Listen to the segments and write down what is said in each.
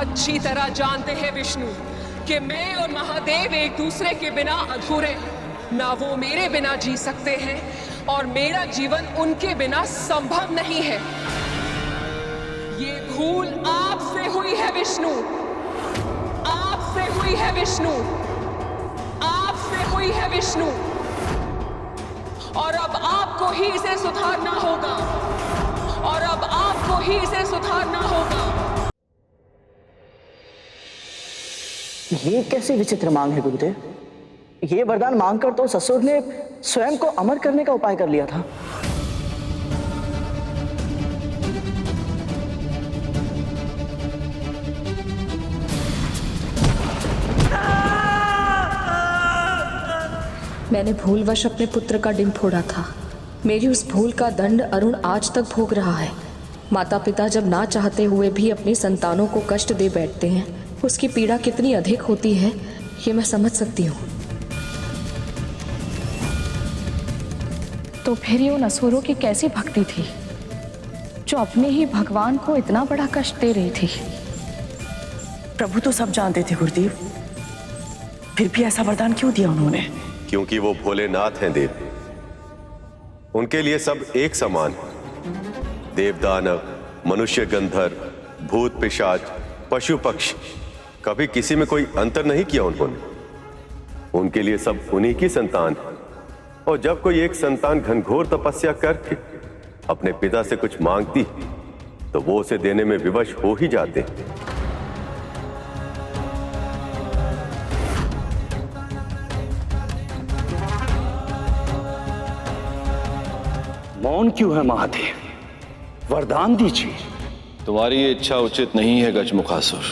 अच्छी तरह जानते हैं विष्णु कि मैं और महादेव एक दूसरे के बिना अधूरे, ना वो मेरे बिना जी सकते हैं और मेरा जीवन उनके बिना संभव नहीं है। ये भूल आपसे हुई है विष्णु, आपसे हुई है विष्णु, आपसे हुई है विष्णु, और अब आपको ही इसे सुधारना होगा, और अब आपको ही इसे सुधारना होगा। ये कैसी विचित्र मांग है गुरुदेव? ये वरदान मांगकर तो ससुर ने स्वयं को अमर करने का उपाय कर लिया था। मैंने भूलवश अपने पुत्र का डिंब फोड़ा था। मेरी उस भूल का दंड अरुण आज तक भोग रहा है। माता पिता जब ना चाहते हुए भी अपनी संतानों को कष्ट दे बैठते हैं, उसकी पीड़ा कितनी अधिक होती है ये मैं समझ सकती हूँ। तो फिर ये उन असुरों की कैसी भक्ति थी जो अपने ही भगवान को इतना बड़ा कष्ट दे रही थी? प्रभु तो सब जानते थे गुरुदेव, फिर भी ऐसा वरदान क्यों दिया उन्होंने? क्योंकि वो भोलेनाथ हैं देव। उनके लिए सब एक समान, देव दानव, मनुष्य गंधर्व, भूत पिशाच, पशु पक्षी, कभी किसी में कोई अंतर नहीं किया उन्होंने। उनके लिए सब उन्हीं की संतान है। और जब कोई एक संतान घनघोर तपस्या करके अपने पिता से कुछ मांगती तो वो उसे देने में विवश हो ही जाते। मौन क्यों है महादेव? वरदान दीजिए। तुम्हारी ये इच्छा उचित नहीं है गजमुखासुर।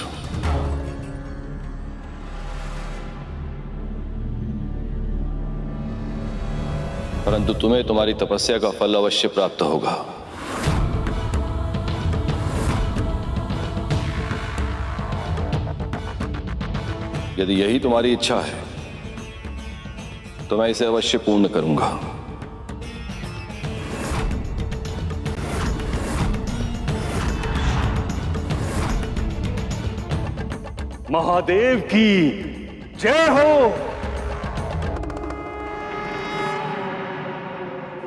परंतु तुम्हें तुम्हारी तपस्या का फल अवश्य प्राप्त होगा। यदि यही तुम्हारी इच्छा है तो मैं इसे अवश्य पूर्ण करूंगा। महादेव की जय हो।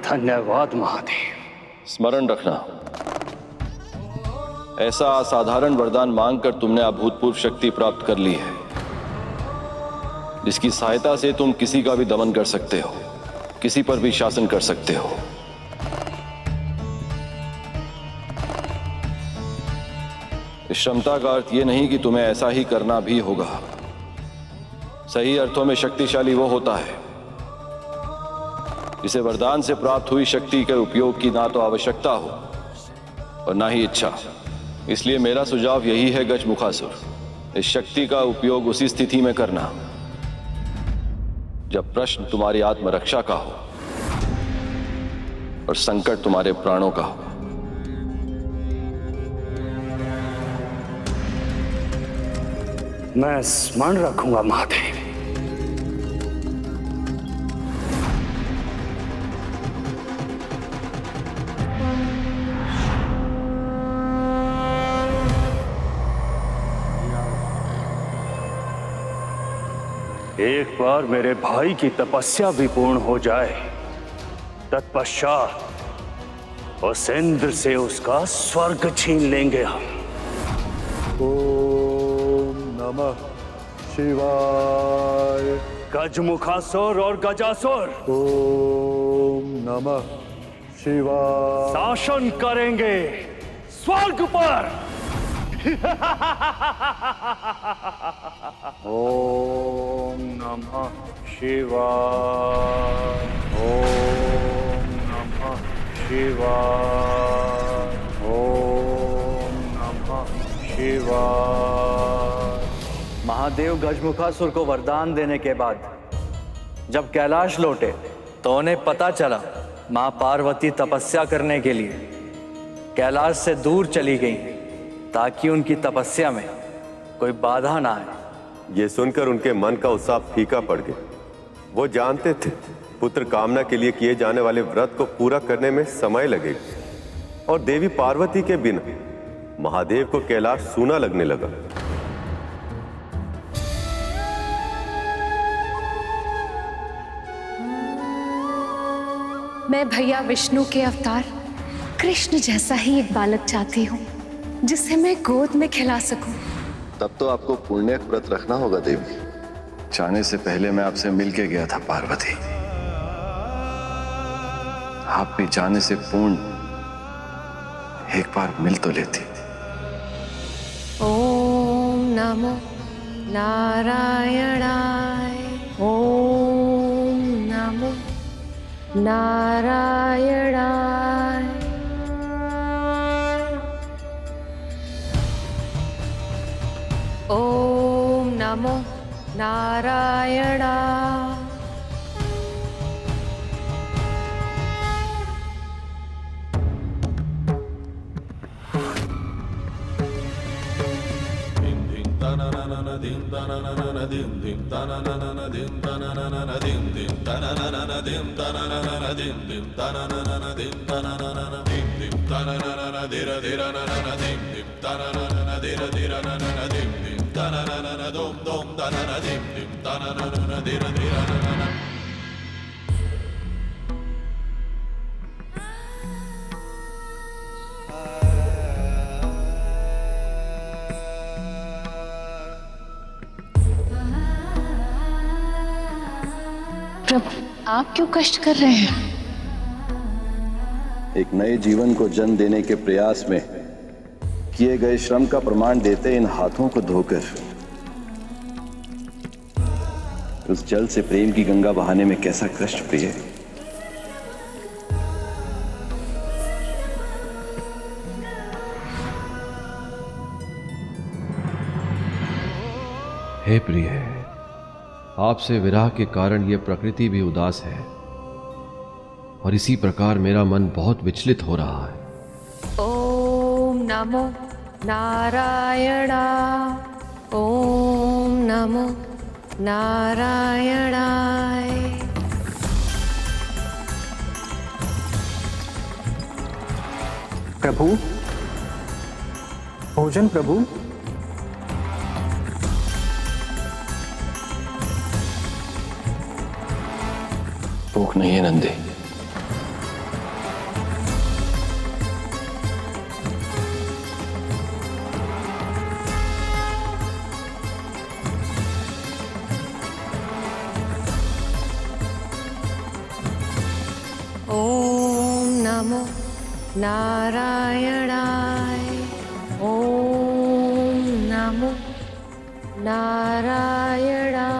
धन्यवाद महादेव। स्मरण रखना, ऐसा असाधारण वरदान मांगकर तुमने अभूतपूर्व शक्ति प्राप्त कर ली है, जिसकी सहायता से तुम किसी का भी दमन कर सकते हो, किसी पर भी शासन कर सकते हो। इस क्षमता का अर्थ यह नहीं कि तुम्हें ऐसा ही करना भी होगा। सही अर्थों में शक्तिशाली वो होता है जिसे वरदान से प्राप्त हुई शक्ति के उपयोग की ना तो आवश्यकता हो और ना ही इच्छा। इसलिए मेरा सुझाव यही है गजमुखासुर, इस शक्ति का उपयोग उसी स्थिति में करना जब प्रश्न तुम्हारी आत्मरक्षा का हो और संकट तुम्हारे प्राणों का हो। मैं स्मरण रखूंगा महादेव। एक बार मेरे भाई की तपस्या भी पूर्ण हो जाए, तत्पश्चात उस इंद्र से उसका स्वर्ग छीन लेंगे हम। ओम नमः शिवाय। गजमुखासुर और गजासुर ओम नमः शिवाय। शासन करेंगे स्वर्ग पर। ओम नमः शिवाय। ओम नमः शिवाय। ओम नमः शिवाय। महादेव गजमुखासुर को वरदान देने के बाद जब कैलाश लौटे तो उन्हें पता चला मां पार्वती तपस्या करने के लिए कैलाश से दूर चली गई ताकि उनकी तपस्या में कोई बाधा ना आए। ये सुनकर उनके मन का उत्साह फीका पड़ गया। वो जानते थे पुत्र कामना के लिए किए जाने वाले व्रत को पूरा करने में समय लगेगा और देवी पार्वती के बिना महादेव को कैलाश सूना लगने लगा। मैं भैया विष्णु के अवतार कृष्ण जैसा ही एक बालक चाहती हूँ जिसे मैं गोद में खिला सकूं। तब तो आपको पुण्य व्रत रखना होगा देवी। जाने से पहले मैं आपसे मिल के गया था पार्वती। आप भी जाने से पूर्ण एक बार मिल तो लेती। ओम नमो नारायणाय। ओम नमो नारायणाय। ओम नमो नारायणाय। प्रभु, आप क्यों कष्ट कर रहे हैं? एक नए जीवन को जन्म देने के प्रयास में किए गए श्रम का प्रमाण देते इन हाथों को धोकर उस जल से प्रेम की गंगा बहाने में कैसा कष्ट प्रिय। हे प्रिय, आपसे विरह के कारण यह प्रकृति भी उदास है और इसी प्रकार मेरा मन बहुत विचलित हो रहा है। ओम नमो नारायणाय। ओम नमो नारायणाय। प्रभु, भोजन प्रभु। भूख नहीं है नंदी। ओम नमो नारायणाय। ओम नमो नारायणाय।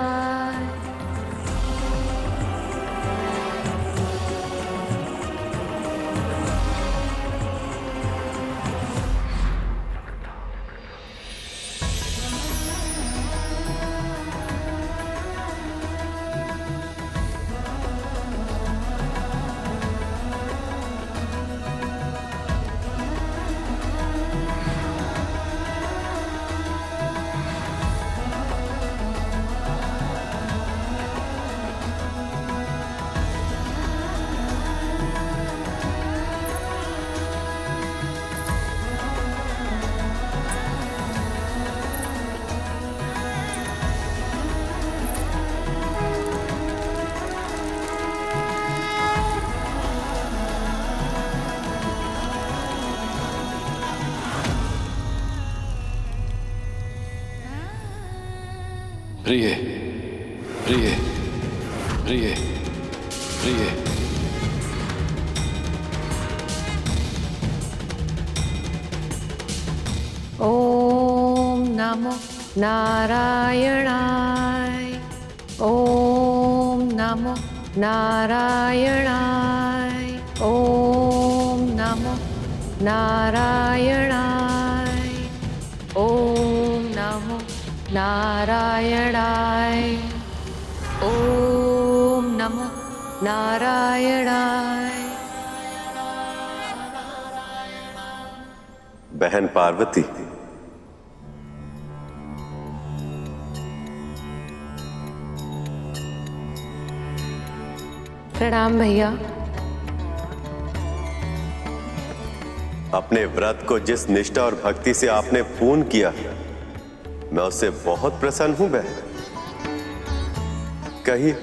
प्रिय, प्रिय, प्रिय, प्रिय। ओम नमो नारायणाय। ओम नमो नारायणाय। ओम नमो नारायणाय। ओम नमो नारायणाय। ओम नमो नारायणाय। बहन पार्वती, प्रणाम भैया। अपने व्रत को जिस निष्ठा और भक्ति से आपने पूर्ण किया, मैं उससे बहुत प्रसन्न हूं बहन। कहिए,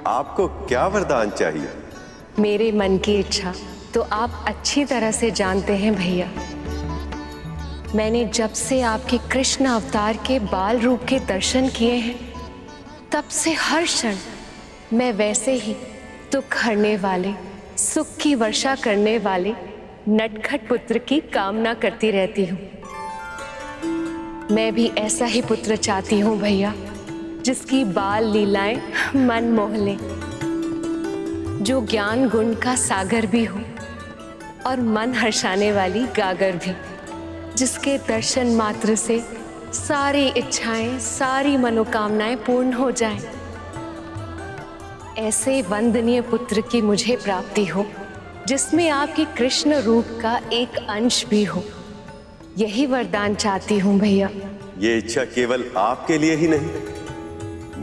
आपको क्या वरदान चाहिए? मेरे मन की इच्छा तो आप अच्छी तरह से जानते हैं भैया। मैंने जब से आपके कृष्ण अवतार के बाल रूप के दर्शन किए हैं, तब से हर क्षण मैं वैसे ही दुख हरने वाले, सुख की वर्षा करने वाले नटखट पुत्र की कामना करती रहती हूँ। मैं भी ऐसा ही पुत्र चाहती हूँ भैया, जिसकी बाल लीलाएं मन मोह लें, जो ज्ञान गुण का सागर भी हो और मन हर्षाने वाली गागर भी, जिसके दर्शन मात्र से सारी इच्छाएं, सारी मनोकामनाएं पूर्ण हो जाएं। ऐसे वंदनीय पुत्र की मुझे प्राप्ति हो, जिसमें आपके कृष्ण रूप का एक अंश भी हो। यही वरदान चाहती हूँ भैया। ये इच्छा केवल आपके लिए ही नहीं,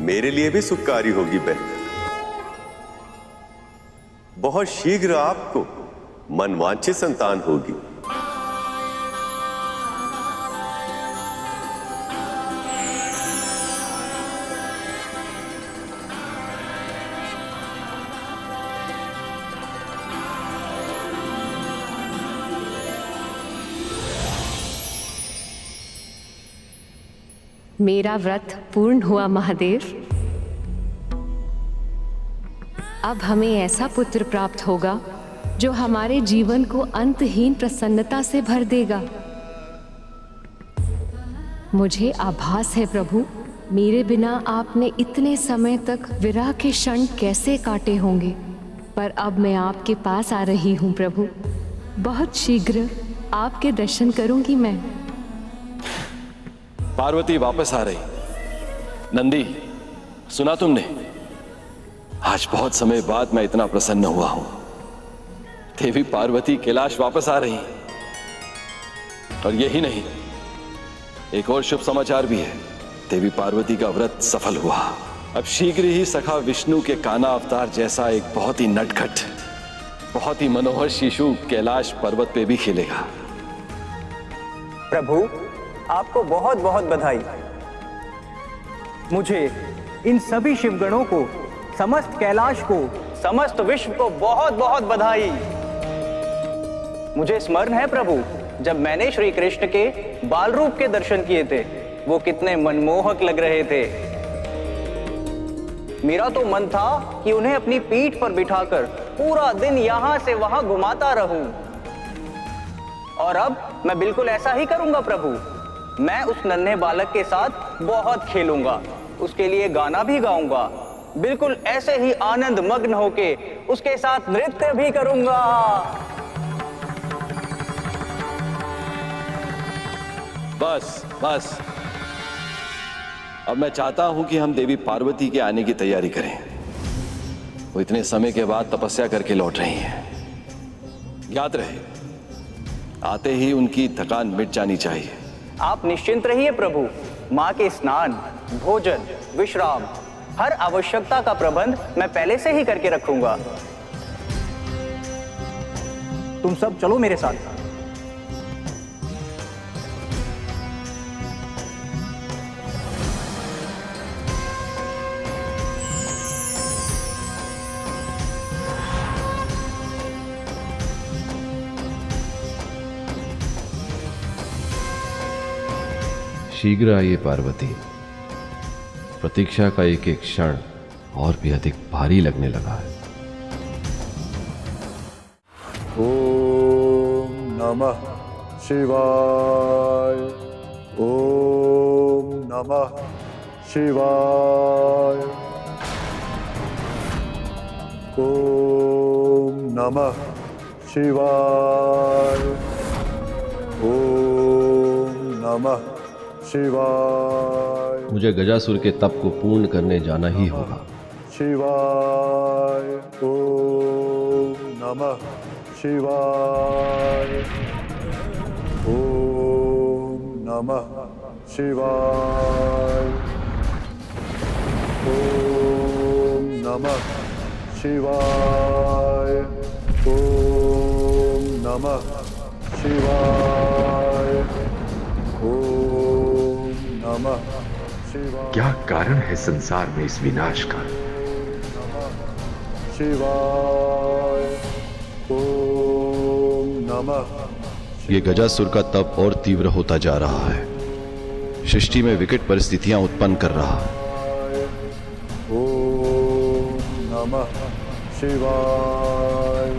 मेरे लिए भी सुखकारी होगी बहन। बहुत शीघ्र आपको मनवांछित संतान होगी। मेरा व्रत पूर्ण हुआ महादेव। अब हमें ऐसा पुत्र प्राप्त होगा जो हमारे जीवन को अंतहीन प्रसन्नता से भर देगा। मुझे आभास है प्रभु, मेरे बिना आपने इतने समय तक विरह के क्षण कैसे काटे होंगे, पर अब मैं आपके पास आ रही हूँ प्रभु। बहुत शीघ्र आपके दर्शन करूंगी मैं। पार्वती वापस आ रही। नंदी, सुना तुमने? आज बहुत समय बाद मैं इतना प्रसन्न हुआ हूं। देवी पार्वती कैलाश वापस आ रही। और यही नहीं, एक और शुभ समाचार भी है। देवी पार्वती का व्रत सफल हुआ। अब शीघ्र ही सखा विष्णु के काना अवतार जैसा एक बहुत ही नटखट, बहुत ही मनोहर शिशु कैलाश पर्वत पे भी खेलेगा। प्रभु, आपको बहुत बहुत बधाई। मुझे इन सभी शिवगणों को, समस्त कैलाश को, समस्त विश्व को बहुत बहुत बधाई। मुझे स्मरण है प्रभु, जब मैंने श्री कृष्ण के बाल रूप के दर्शन किए थे, वो कितने मनमोहक लग रहे थे। मेरा तो मन था कि उन्हें अपनी पीठ पर बिठाकर पूरा दिन यहां से वहां घुमाता रहूं। और अब मैं बिल्कुल ऐसा ही करूंगा प्रभु। मैं उस नन्हे बालक के साथ बहुत खेलूंगा, उसके लिए गाना भी गाऊंगा, बिल्कुल ऐसे ही आनंद मग्न होके उसके साथ नृत्य भी करूंगा। बस बस, अब मैं चाहता हूं कि हम देवी पार्वती के आने की तैयारी करें। वो इतने समय के बाद तपस्या करके लौट रही हैं। याद रहे, आते ही उनकी थकान मिट जानी चाहिए। आप निश्चिंत रहिए प्रभु, माँ के स्नान, भोजन, विश्राम, हर आवश्यकता का प्रबंध मैं पहले से ही करके रखूंगा। तुम सब चलो मेरे साथ। शीघ्र आइए पार्वती। प्रतीक्षा का एक एक क्षण और भी अधिक भारी लगने लगा है। ओम नमः शिवाय। ओम नमः शिवाय। ओम नमः शिवाय। ओम नमः शिवाय। मुझे गजासुर के तप को पूर्ण करने जाना ही होगा। शिवाय। ओम नमः शिवाय। ओम नमः शिवाय। ओम नमः शिवाय। ओम नमः शिवाय। ओम नमः शिवाय। क्या कारण है संसार में इस विनाश का? शिवाय। नमः ये गजासुर का तप और तीव्र होता जा रहा है, सृष्टि में विकट परिस्थितियां उत्पन्न कर रहा है। ओम नमः शिवाय।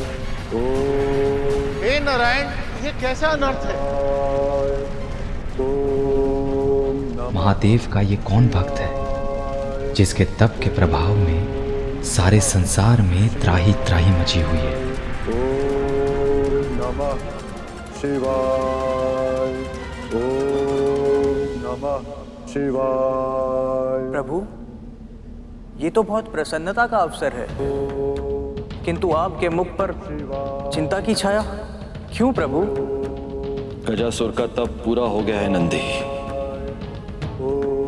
ओम हे नारायण, ये कैसा अनर्थ है? ओम नमः महादेव का ये कौन भक्त है जिसके तप के प्रभाव में सारे संसार में त्राही त्राही मची हुई है। ओम नमः शिवाय। ओम नमः शिवाय। प्रभु, ये तो बहुत प्रसन्नता का अवसर है, किंतु आपके मुख पर चिंता की छाया क्यों प्रभु? गजासुर का तप पूरा हो गया है नंदी,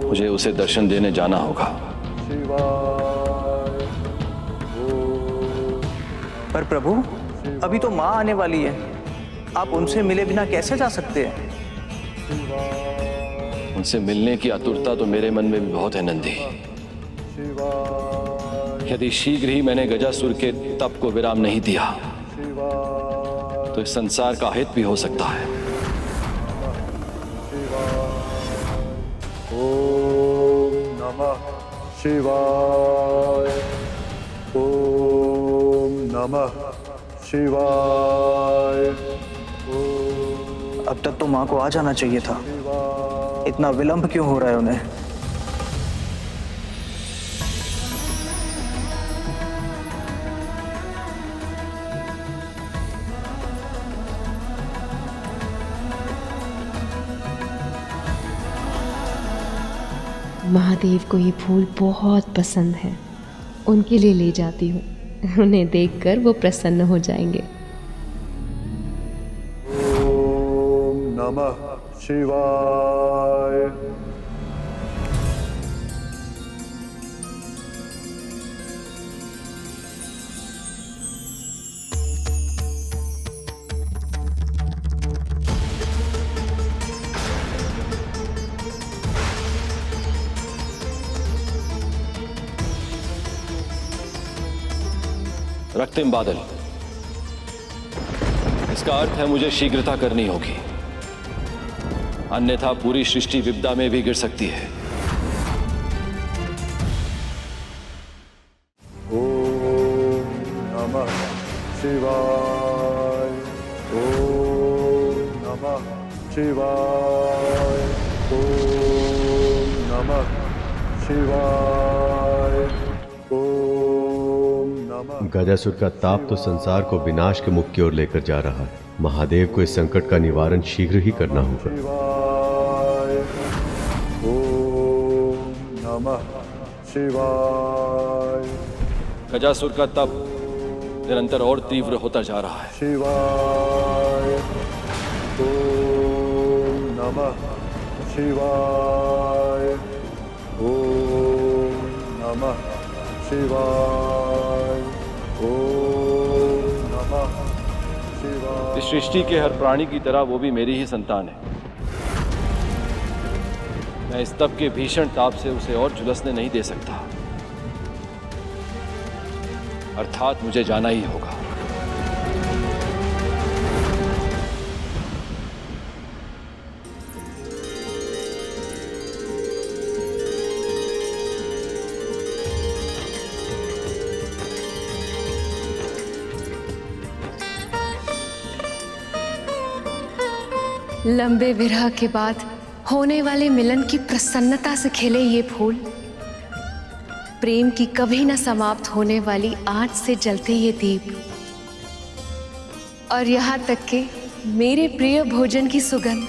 मुझे उसे दर्शन देने जाना होगा। पर प्रभु, अभी तो माँ आने वाली है, आप उनसे मिले बिना कैसे जा सकते हैं? उनसे मिलने की आतुरता तो मेरे मन में भी बहुत है नंदी। यदि शीघ्र ही मैंने गजासुर के तप को विराम नहीं दिया तो इस संसार का हित भी हो सकता है। ओम नमः शिवाय। ओम नमः शिवाय। अब तक तो माँ को आ जाना चाहिए था, इतना विलंब क्यों हो रहा है उन्हें? महादेव को ये फूल बहुत पसंद है, उनके लिए ले जाती हूँ। उन्हें देखकर वो प्रसन्न हो जाएंगे। ओम नमः शिवाय। रक्तिम बादल, इसका अर्थ है मुझे शीघ्रता करनी होगी, अन्यथा पूरी सृष्टि विपदा में भी गिर सकती है। ओम नमः शिवाय। ओम नमः शिवाय। ओम नमः शिवाय। ओम नमः। गजासुर का ताप तो संसार को विनाश के मुख की ओर लेकर जा रहा है। महादेव को इस संकट का निवारण शीघ्र ही करना होगा। शिवाय। ओम नमः शिवाय। गजासुर का तप निरंतर और तीव्र होता जा रहा है। शिवाय। ओम नमः शिवाय। ओम नमः शिवाय। ओम नमः शिवाय। इस सृष्टि के हर प्राणी की तरह वो भी मेरी ही संतान है। मैं इस तप के भीषण ताप से उसे और झुलसने नहीं दे सकता, अर्थात मुझे जाना ही होगा। लंबे विरह के बाद होने वाले मिलन की प्रसन्नता से खिले ये फूल, प्रेम की कभी न समाप्त होने वाली आँच से जलते ये दीप, और यहाँ तक कि मेरे प्रिय भोजन की सुगंध,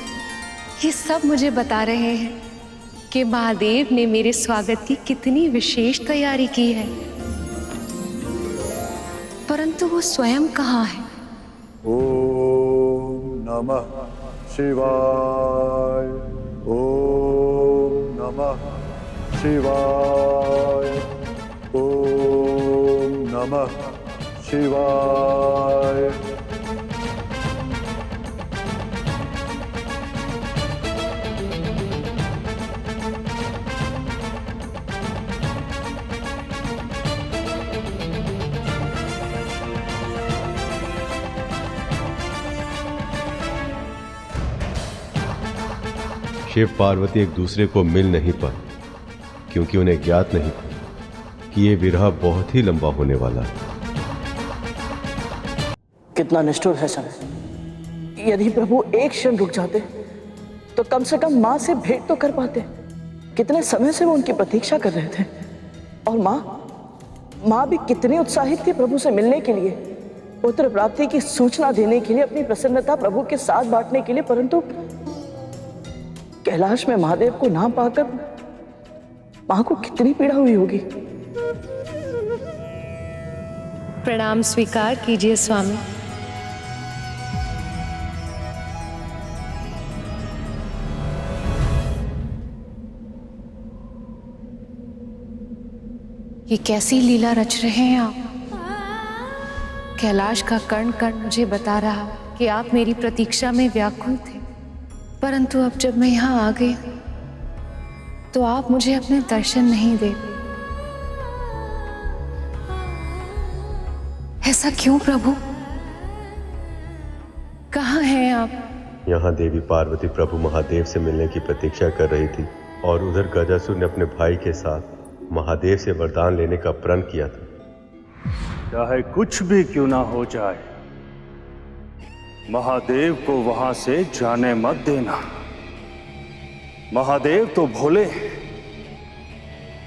ये सब मुझे बता रहे हैं कि महादेव ने मेरे स्वागत की कितनी विशेष तैयारी की है। परंतु वो स्वयं कहाँ है? ओम नमः शिवाय। ओम नमः शिवाय। ओम नमः शिवाय। शिव पार्वती एक दूसरे को मिल नहीं पाए क्योंकि उन्हें ज्ञात नहीं था कि ये विरह बहुत ही लंबा होने वाला है। कितना निष्ठुर है समय। यदि प्रभु एक क्षण रुक जाते तो कम से कम माँ से भेंट तो कर पाते। कितने समय से वो उनकी प्रतीक्षा कर रहे थे। और माँ भी कितनी उत्साहित थी प्रभु से मिलने के लिए, पुत्र प्राप्ति की सूचना देने के लिए, अपनी प्रसन्नता प्रभु के साथ बांटने के लिए। परंतु कैलाश में महादेव को ना पाकर माँ को कितनी पीड़ा हुई होगी। प्रणाम स्वीकार कीजिए स्वामी। ये कैसी लीला रच रहे हैं आप। कैलाश का कण कण मुझे बता रहा कि आप मेरी प्रतीक्षा में व्याकुल थे, परंतु अब जब मैं यहाँ आ गई तो आप मुझे अपने दर्शन नहीं दे। ऐसा क्यों प्रभु? कहाँ हैं आप? यहाँ देवी पार्वती प्रभु महादेव से मिलने की प्रतीक्षा कर रही थी और उधर गजासुर ने अपने भाई के साथ महादेव से वरदान लेने का प्रण किया था। चाहे कुछ भी क्यों ना हो जाए, महादेव को वहां से जाने मत देना। महादेव तो भोले,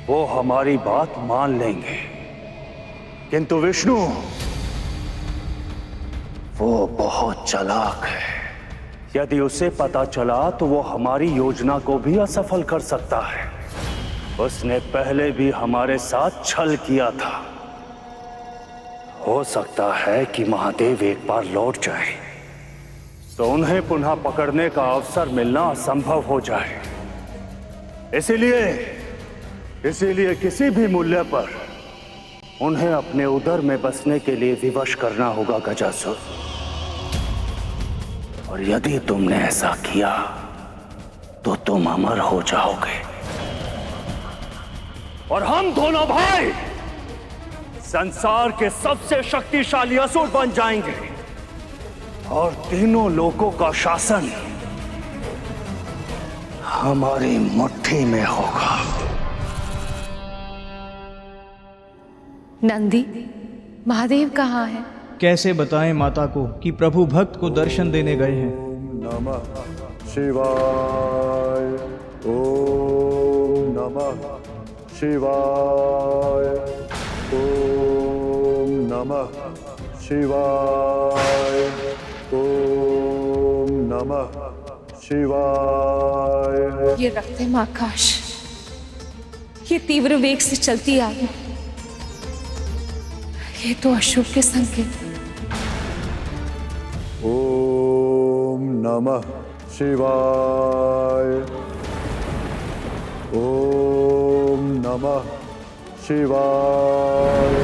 वो हमारी बात मान लेंगे, किंतु विष्णु वो बहुत चालाक है। यदि उसे पता चला तो वो हमारी योजना को भी असफल कर सकता है। उसने पहले भी हमारे साथ छल किया था। हो सकता है कि महादेव एक बार लौट जाए तो उन्हें पुनः पकड़ने का अवसर मिलना असंभव हो जाए। इसीलिए किसी भी मूल्य पर उन्हें अपने उदर में बसने के लिए विवश करना होगा गजासुर। और यदि तुमने ऐसा किया तो तुम अमर हो जाओगे और हम दोनों भाई संसार के सबसे शक्तिशाली असुर बन जाएंगे और तीनों लोकों का शासन हमारी मुट्ठी में होगा। नंदी, महादेव कहाँ है? कैसे बताएं माता को कि प्रभु भक्त को दर्शन देने गए हैं। नमः शिवाय। ओम नमः शिवाय। ओम नमः शिवाय। ओम नमः शिवाय। ये रखते माँ आकाश, ये तीव्र वेग से चलती आग, ये तो अशुभ के संकेत। ओम नमः शिवाय। ओम नमः शिवाय।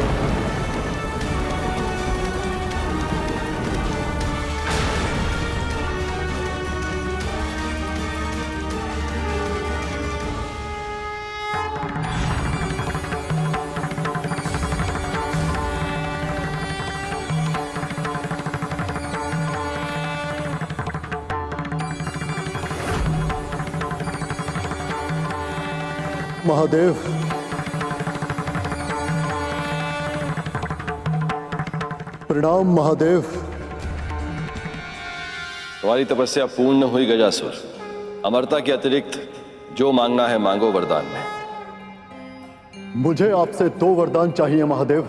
महादेव, प्रणाम महादेव। तुम्हारी तपस्या पूर्ण हुई गजासुर। अमरता के अतिरिक्त जो मांगना है मांगो वरदान में। मुझे आपसे 2 वरदान चाहिए महादेव।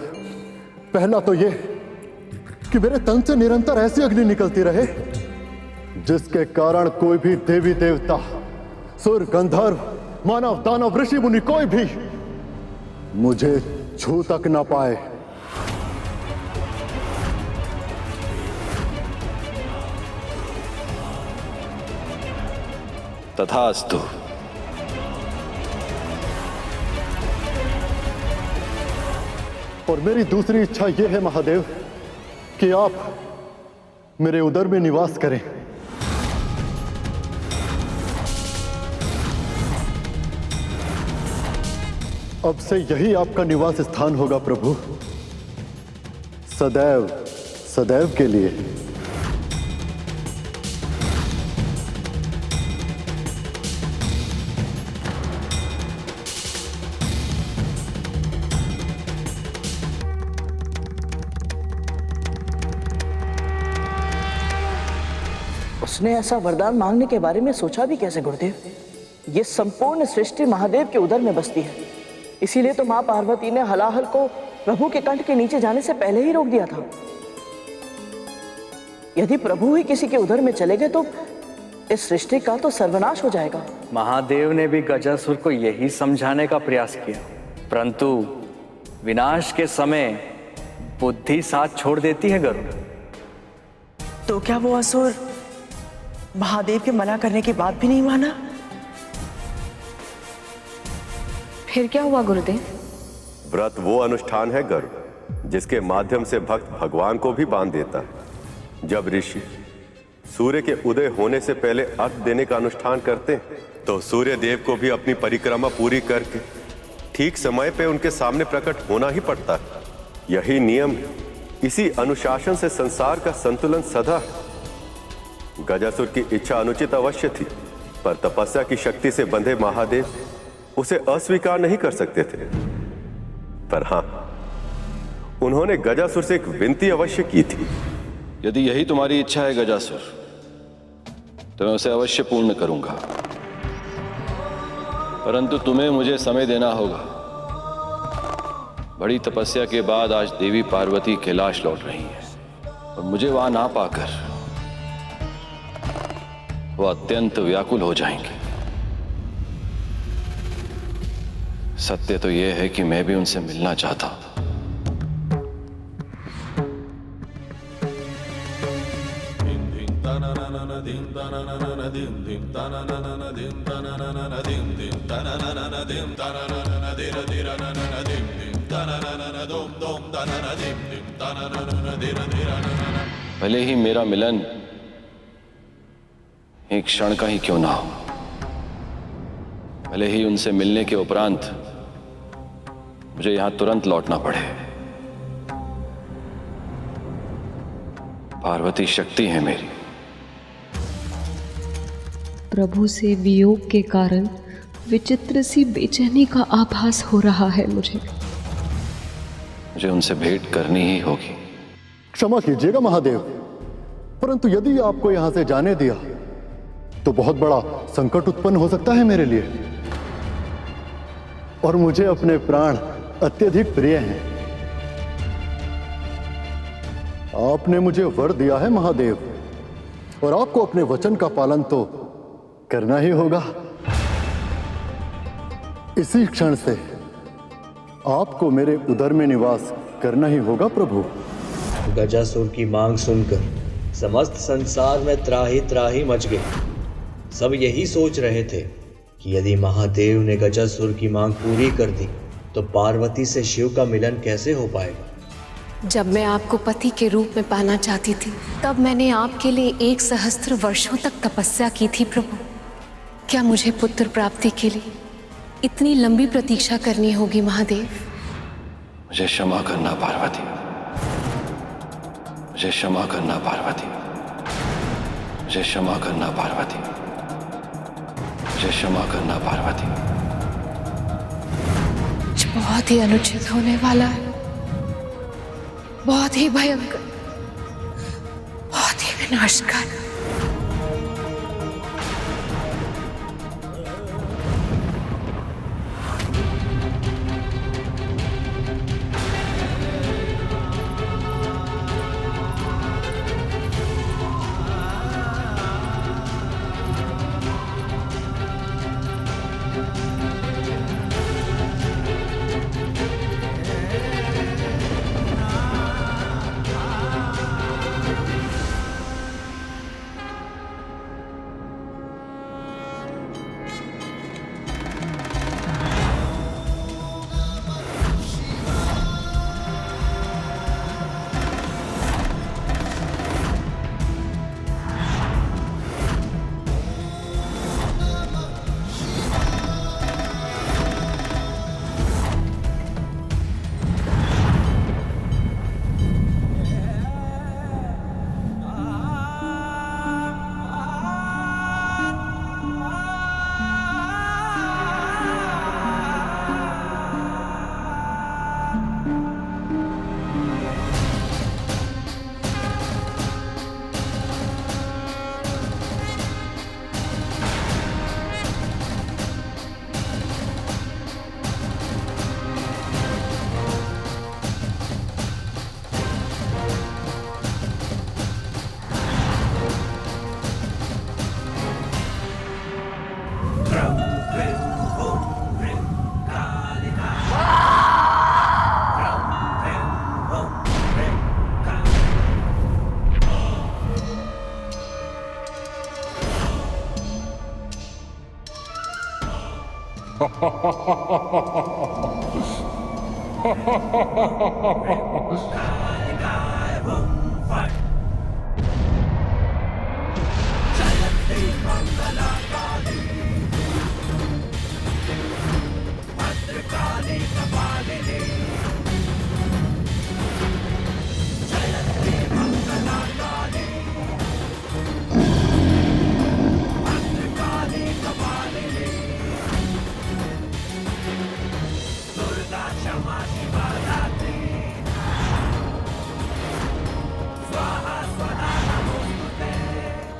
पहला तो ये कि मेरे तन से निरंतर ऐसी अग्नि निकलती रहे जिसके कारण कोई भी देवी देवता, सुर, गंधर्व, मानव, दानव, ऋषि मुनि कोई भी मुझे छू तक ना पाए। तथास्तु। और मेरी दूसरी इच्छा यह है महादेव कि आप मेरे उदर में निवास करें। अब से यही आपका निवास स्थान होगा प्रभु, सदैव सदैव के लिए। उसने ऐसा वरदान मांगने के बारे में सोचा भी कैसे गुरुदेव? ये संपूर्ण सृष्टि महादेव के उदर में बसती है, इसीलिए तो माँ पार्वती ने हलाहल को प्रभु के कंठ के नीचे जाने से पहले ही रोक दिया था। यदि प्रभु ही किसी के उदर में चले गए तो इस सृष्टि का तो सर्वनाश हो जाएगा। महादेव ने भी गजासुर को यही समझाने का प्रयास किया, परंतु विनाश के समय बुद्धि साथ छोड़ देती है गरुड़। तो क्या वो असुर महादेव के मना करने के बाद भी नहीं माना? फिर क्या हुआ गुरुदेव? व्रत वो अनुष्ठान है गरुड़ जिसके माध्यम से भक्त भगवान को भी बांध देता है। जब ऋषि सूर्य के उदय होने से पहले अर्घ देने का अनुष्ठान करते हैं तो सूर्य देव को भी अपनी परिक्रमा पूरी करके ठीक समय पे उनके सामने प्रकट होना ही पड़ता है। यही नियम है। इसी अनुशासन से संसार का संतुलन सदा है। गजासुर की इच्छा अनुचित अवश्य थी, पर तपस्या की शक्ति से बंधे महादेव उसे अस्वीकार नहीं कर सकते थे। पर हां, उन्होंने गजासुर से एक विनती अवश्य की थी। यदि यही तुम्हारी इच्छा है गजासुर, तो मैं उसे अवश्य पूर्ण करूंगा, परंतु तुम्हें मुझे समय देना होगा। बड़ी तपस्या के बाद आज देवी पार्वती कैलाश लौट रही है और मुझे वहां ना पाकर वो अत्यंत व्याकुल हो जाएंगे। सत्य तो यह है कि मैं भी उनसे मिलना चाहता हूं। भले ही मेरा मिलन एक क्षण का ही क्यों ना हो, भले ही उनसे मिलने के उपरांत मुझे यहां तुरंत लौटना पड़े। पार्वती शक्ति है मेरी। प्रभु से वियोग के कारण विचित्र सी बेचैनी का आभास हो रहा है मुझे उनसे भेंट करनी ही होगी। क्षमा कीजिएगा महादेव, परंतु यदि आपको यहां से जाने दिया तो बहुत बड़ा संकट उत्पन्न हो सकता है मेरे लिए, और मुझे अपने प्राण अत्यधिक प्रिय हैं। आपने मुझे वर दिया है महादेव, और आपको अपने वचन का पालन तो करना ही होगा। इसी क्षण से आपको मेरे उदर में निवास करना ही होगा प्रभु। गजासुर की मांग सुनकर समस्त संसार में त्राही त्राही मच गई। सब यही सोच रहे थे कि यदि महादेव ने गजासुर की मांग पूरी कर दी तो पार्वती से शिव का मिलन कैसे हो पाएगा। जब मैं आपको पति के रूप में पाना चाहती थी, तब मैंने आपके लिए 1 सहस्त्र वर्षों तक तपस्या की थी प्रभु। क्या मुझे पुत्र प्राप्ति के लिए इतनी लंबी प्रतीक्षा करनी होगी महादेव? मुझे क्षमा करना पार्वती, मुझे क्षमा करना पार्वती, मुझे क्षमा करना पार्वती, मुझे क्षमा करना पार्वती। कुछ बहुत ही अनुचित होने वाला है, बहुत ही भयंकर, बहुत ही विनाशकारी।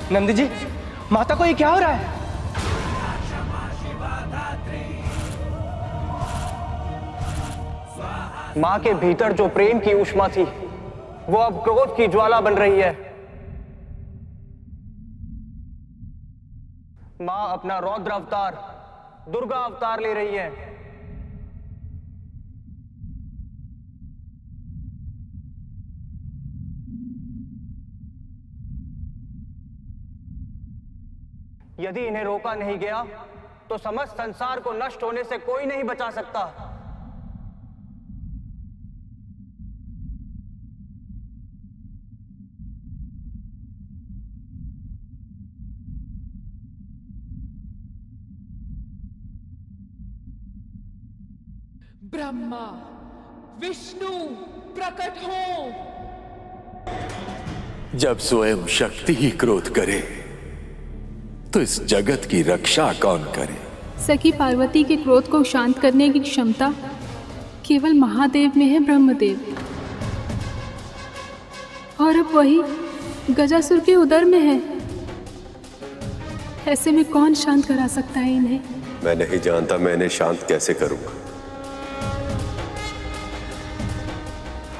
नंदी जी, माता को ये क्या हो रहा है? माँ के भीतर जो प्रेम की ऊष्मा थी वो अब क्रोध की ज्वाला बन रही है। माँ अपना रौद्र अवतार, दुर्गा अवतार ले रही है। यदि इन्हें रोका नहीं गया तो समस्त संसार को नष्ट होने से कोई नहीं बचा सकता। ब्रह्मा विष्णु प्रकट हो। जब स्वयं शक्ति ही क्रोध करे तो इस जगत की रक्षा कौन करे? सखी पार्वती के क्रोध को शांत करने की क्षमता केवल महादेव में है, ब्रह्मदेव। और अब वही गजासुर के उदर में है। ऐसे में कौन शांत करा सकता है इन्हें? मैं नहीं जानता मैं इन्हें शांत कैसे करूंगा।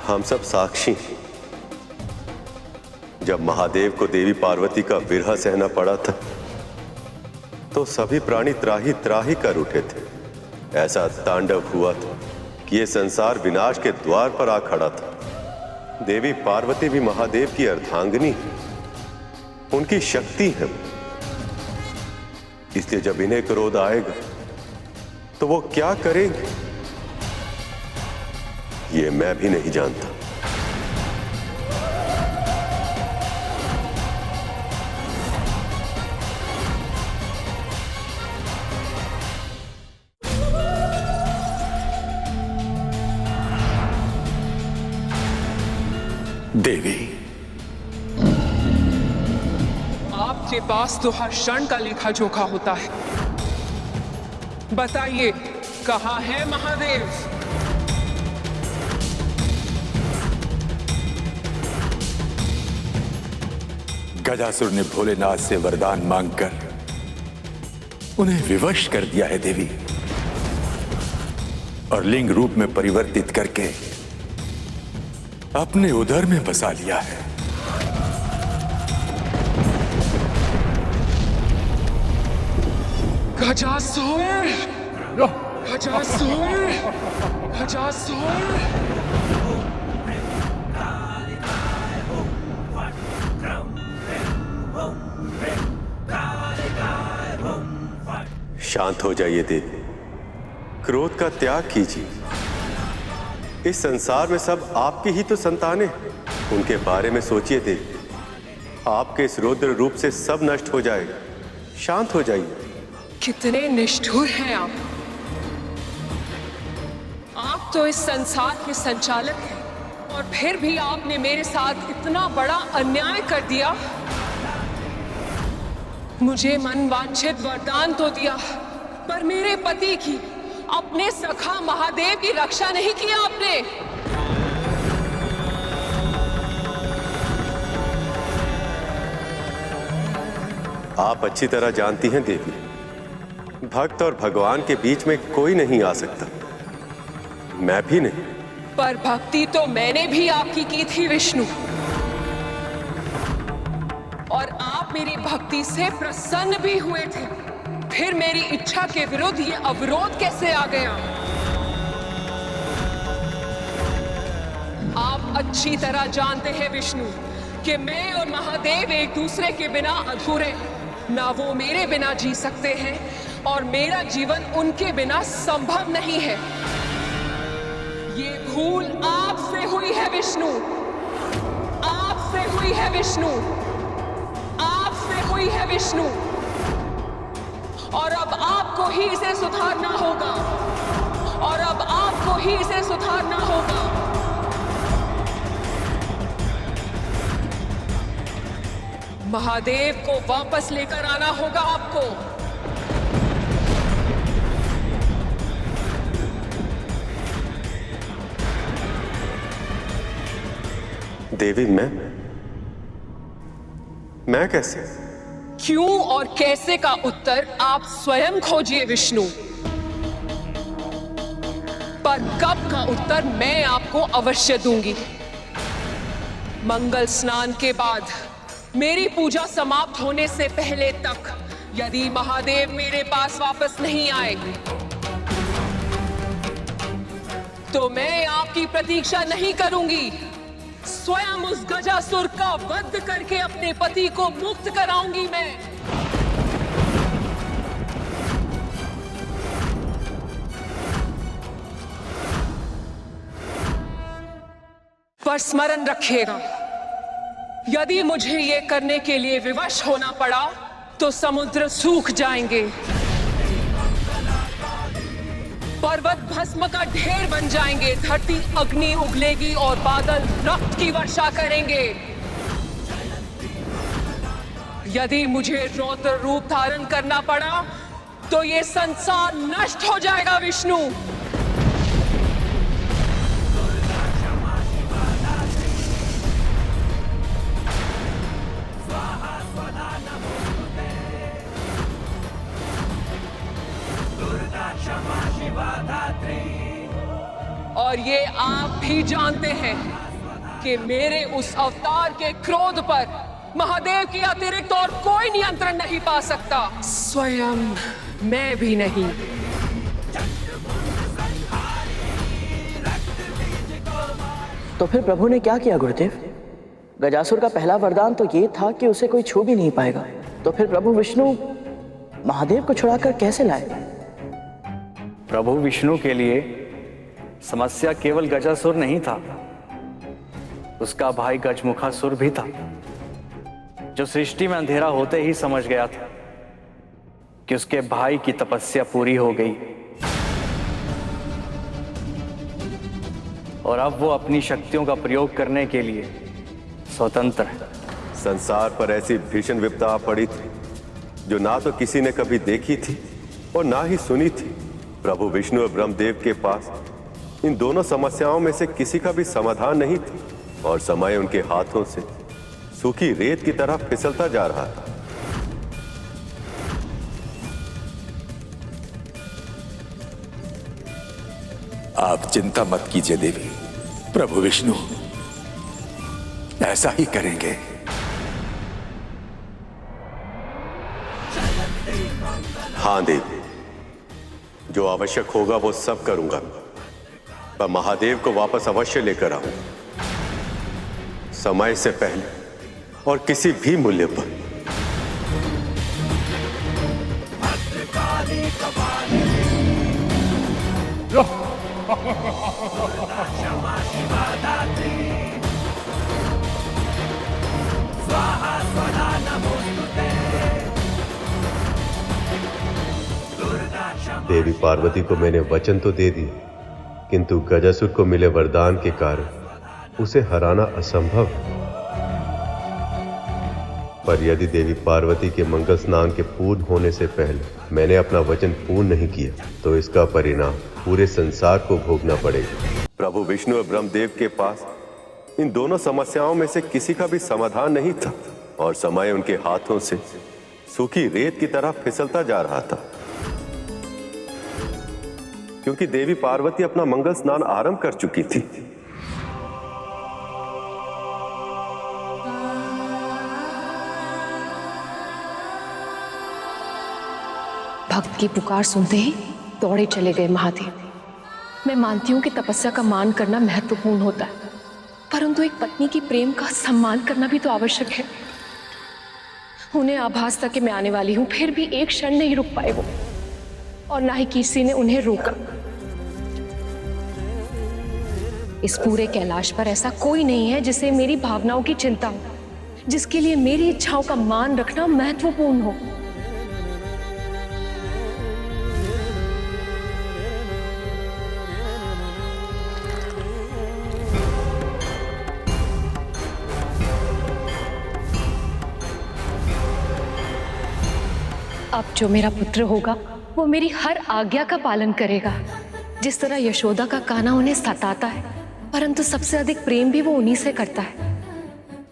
हम सब साक्षी हैं। जब महादेव को देवी पार्वती का विरह सहना पड़ा था तो सभी प्राणी त्राही त्राही कर उठे थे। ऐसा तांडव हुआ था कि यह संसार विनाश के द्वार पर आ खड़ा था। देवी पार्वती भी महादेव की अर्धांगिनी है, उनकी शक्ति है। इसलिए जब इन्हें क्रोध आएगा तो वो क्या करेंगे ये मैं भी नहीं जानता। देवी, आपके पास तो हर क्षण का लेखा जोखा होता है। बताइए कहाँ है महादेव? गजासुर ने भोलेनाथ से वरदान मांगकर उन्हें विवश कर दिया है देवी, और लिंग रूप में परिवर्तित करके अपने उदर में बसा लिया है। गजासुर! गजासुर! गजासुर! शांत हो जाइए देवी, क्रोध का त्याग कीजिए। इस संसार में सब आपकी ही तो संतानें, उनके बारे में सोचिए देवी। आपके इस रौद्र रूप से सब नष्ट हो जाएगा। शांत हो जाइए। कितने निष्ठुर हैं आप। आप तो इस संसार के संचालक हैं और फिर भी आपने मेरे साथ इतना बड़ा अन्याय कर दिया। मुझे मनवांछित वरदान तो दिया, पर मेरे पति की, अपने सखा महादेव की रक्षा नहीं की आपने। आप अच्छी तरह जानती हैं देवी, भक्त और भगवान के बीच में कोई नहीं आ सकता, मैं भी नहीं। पर भक्ति तो मैंने भी आपकी की थी विष्णु, और आप मेरी भक्ति से प्रसन्न भी हुए थे। फिर मेरी इच्छा के विरुद्ध ये अवरोध कैसे आ गया? आप अच्छी तरह जानते हैं विष्णु कि मैं और महादेव एक दूसरे के बिना अधूरे। ना वो मेरे बिना जी सकते हैं और मेरा जीवन उनके बिना संभव नहीं है। ये भूल आपसे हुई है विष्णु, आपसे हुई है विष्णु, आपसे हुई है विष्णु, और अब आपको ही इसे सुधारना होगा, और अब आपको ही इसे सुधारना होगा। महादेव को वापस लेकर आना होगा आपको। देवी, मैं कैसे? क्यों और कैसे का उत्तर आप स्वयं खोजिए विष्णु, पर कब का उत्तर मैं आपको अवश्य दूंगी। मंगल स्नान के बाद मेरी पूजा समाप्त होने से पहले तक यदि महादेव मेरे पास वापस नहीं आए तो मैं आपकी प्रतीक्षा नहीं करूंगी। स्वयं उस गजासुर का वध करके अपने पति को मुक्त कराऊंगी मैं। पर स्मरण रखिएगा, यदि मुझे ये करने के लिए विवश होना पड़ा तो समुद्र सूख जाएंगे, पर्वत भस्म का ढेर बन जाएंगे, धरती अग्नि उगलेगी और बादल रक्त की वर्षा करेंगे। यदि मुझे रौद्र रूप धारण करना पड़ा तो ये संसार नष्ट हो जाएगा विष्णु। और ये आप भी जानते हैं कि मेरे उस अवतार के क्रोध पर महादेव की अतिरिक्त और कोई नियंत्रण नहीं पा सकता, स्वयं मैं भी नहीं। तो फिर प्रभु ने क्या किया गुरुदेव? गजासुर का पहला वरदान तो ये था कि उसे कोई छू भी नहीं पाएगा। तो फिर प्रभु विष्णु महादेव को छुड़ाकर कैसे लाए? प्रभु विष्णु के लिए समस्या केवल गजासुर नहीं था, उसका भाई गजमुखासुर भी था, जो सृष्टि में अंधेरा होते ही समझ गया था कि उसके भाई की तपस्या पूरी हो गई और अब वो अपनी शक्तियों का प्रयोग करने के लिए स्वतंत्र है। संसार पर ऐसी भीषण विपदा आ पड़ी थी जो ना तो किसी ने कभी देखी थी और ना ही सुनी थी। प्रभु विष्णु और ब्रह्मदेव के पास इन दोनों समस्याओं में से किसी का भी समाधान नहीं था और समय उनके हाथों से सूखी रेत की तरह फिसलता जा रहा था। आप चिंता मत कीजिए देवी, प्रभु विष्णु ऐसा ही करेंगे। हाँ देवी, जो आवश्यक होगा वो सब करूंगा, पर महादेव को वापस अवश्य लेकर आऊंगा, समय से पहले और किसी भी मूल्य पर। देवी पार्वती को मैंने वचन तो दे दिया, किंतु गजासुर को मिले वरदान के कारण उसे हराना असंभव। पर यदि देवी पार्वती के मंगल स्नान के पूर्ण होने से पहले मैंने अपना वचन पूर्ण नहीं किया तो इसका परिणाम पूरे संसार को भोगना पड़ेगा। प्रभु विष्णु और ब्रह्मदेव के पास इन दोनों समस्याओं में से किसी का भी समाधान नहीं था और समय उनके हाथों से सूखी रेत की तरह फिसलता जा रहा था, क्योंकि देवी पार्वती अपना मंगल स्नान आरंभ कर चुकी थी। भक्त की पुकार सुनते ही दौड़े चले गए महादेव। मैं मानती हूँ कि तपस्या का मान करना महत्वपूर्ण होता है, परंतु एक पत्नी की प्रेम का सम्मान करना भी तो आवश्यक है। उन्हें आभास था कि मैं आने वाली हूँ, फिर भी एक क्षण नहीं रुक पाए वो। और ना ही किसी ने उन्हें रोका। इस पूरे कैलाश पर ऐसा कोई नहीं है जिसे मेरी भावनाओं की चिंता हो, जिसके लिए मेरी इच्छाओं का मान रखना महत्वपूर्ण हो। अब जो मेरा पुत्र होगा वो मेरी हर आज्ञा का पालन करेगा। जिस तरह यशोदा का कान्हा उन्हें सताता है, परंतु सबसे अधिक प्रेम भी वो उन्हीं से करता है,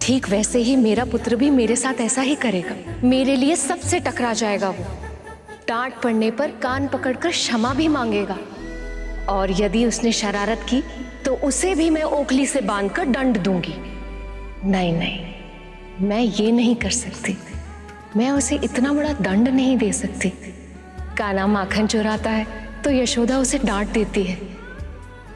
ठीक वैसे ही मेरा पुत्र भी मेरे साथ ऐसा ही करेगा। मेरे लिए सबसे टकरा जाएगा वो, डांट पड़ने पर कान पकड़कर क्षमा भी मांगेगा, और यदि उसने शरारत की तो उसे भी मैं ओखली से बांधकर दंड दूंगी। नहीं नहीं, मैं ये नहीं कर सकती, मैं उसे इतना बड़ा दंड नहीं दे सकती। कान्हा माखन चुराता है तो यशोदा उसे डांट देती है,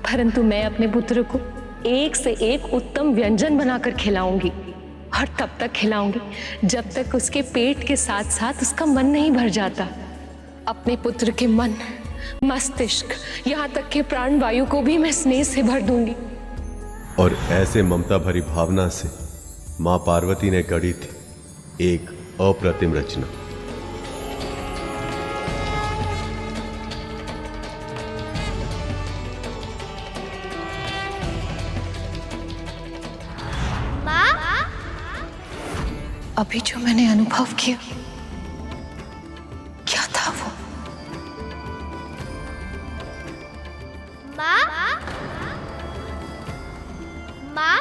परंतु मैं अपने पुत्र को एक से एक उत्तम व्यंजन बनाकर खिलाऊंगी, और तब तक खिलाऊंगी जब तक उसके पेट के साथ साथ उसका मन नहीं भर जाता। अपने पुत्र के मन, मस्तिष्क, यहाँ तक कि प्राण वायु को भी मैं स्नेह से भर दूंगी। और ऐसे ममता भरी भावना से मां पार्वती ने गढ़ी थी एक अप्रतिम रचना। अभी जो मैंने अनुभव किया, क्या था वो? माँ? माँ?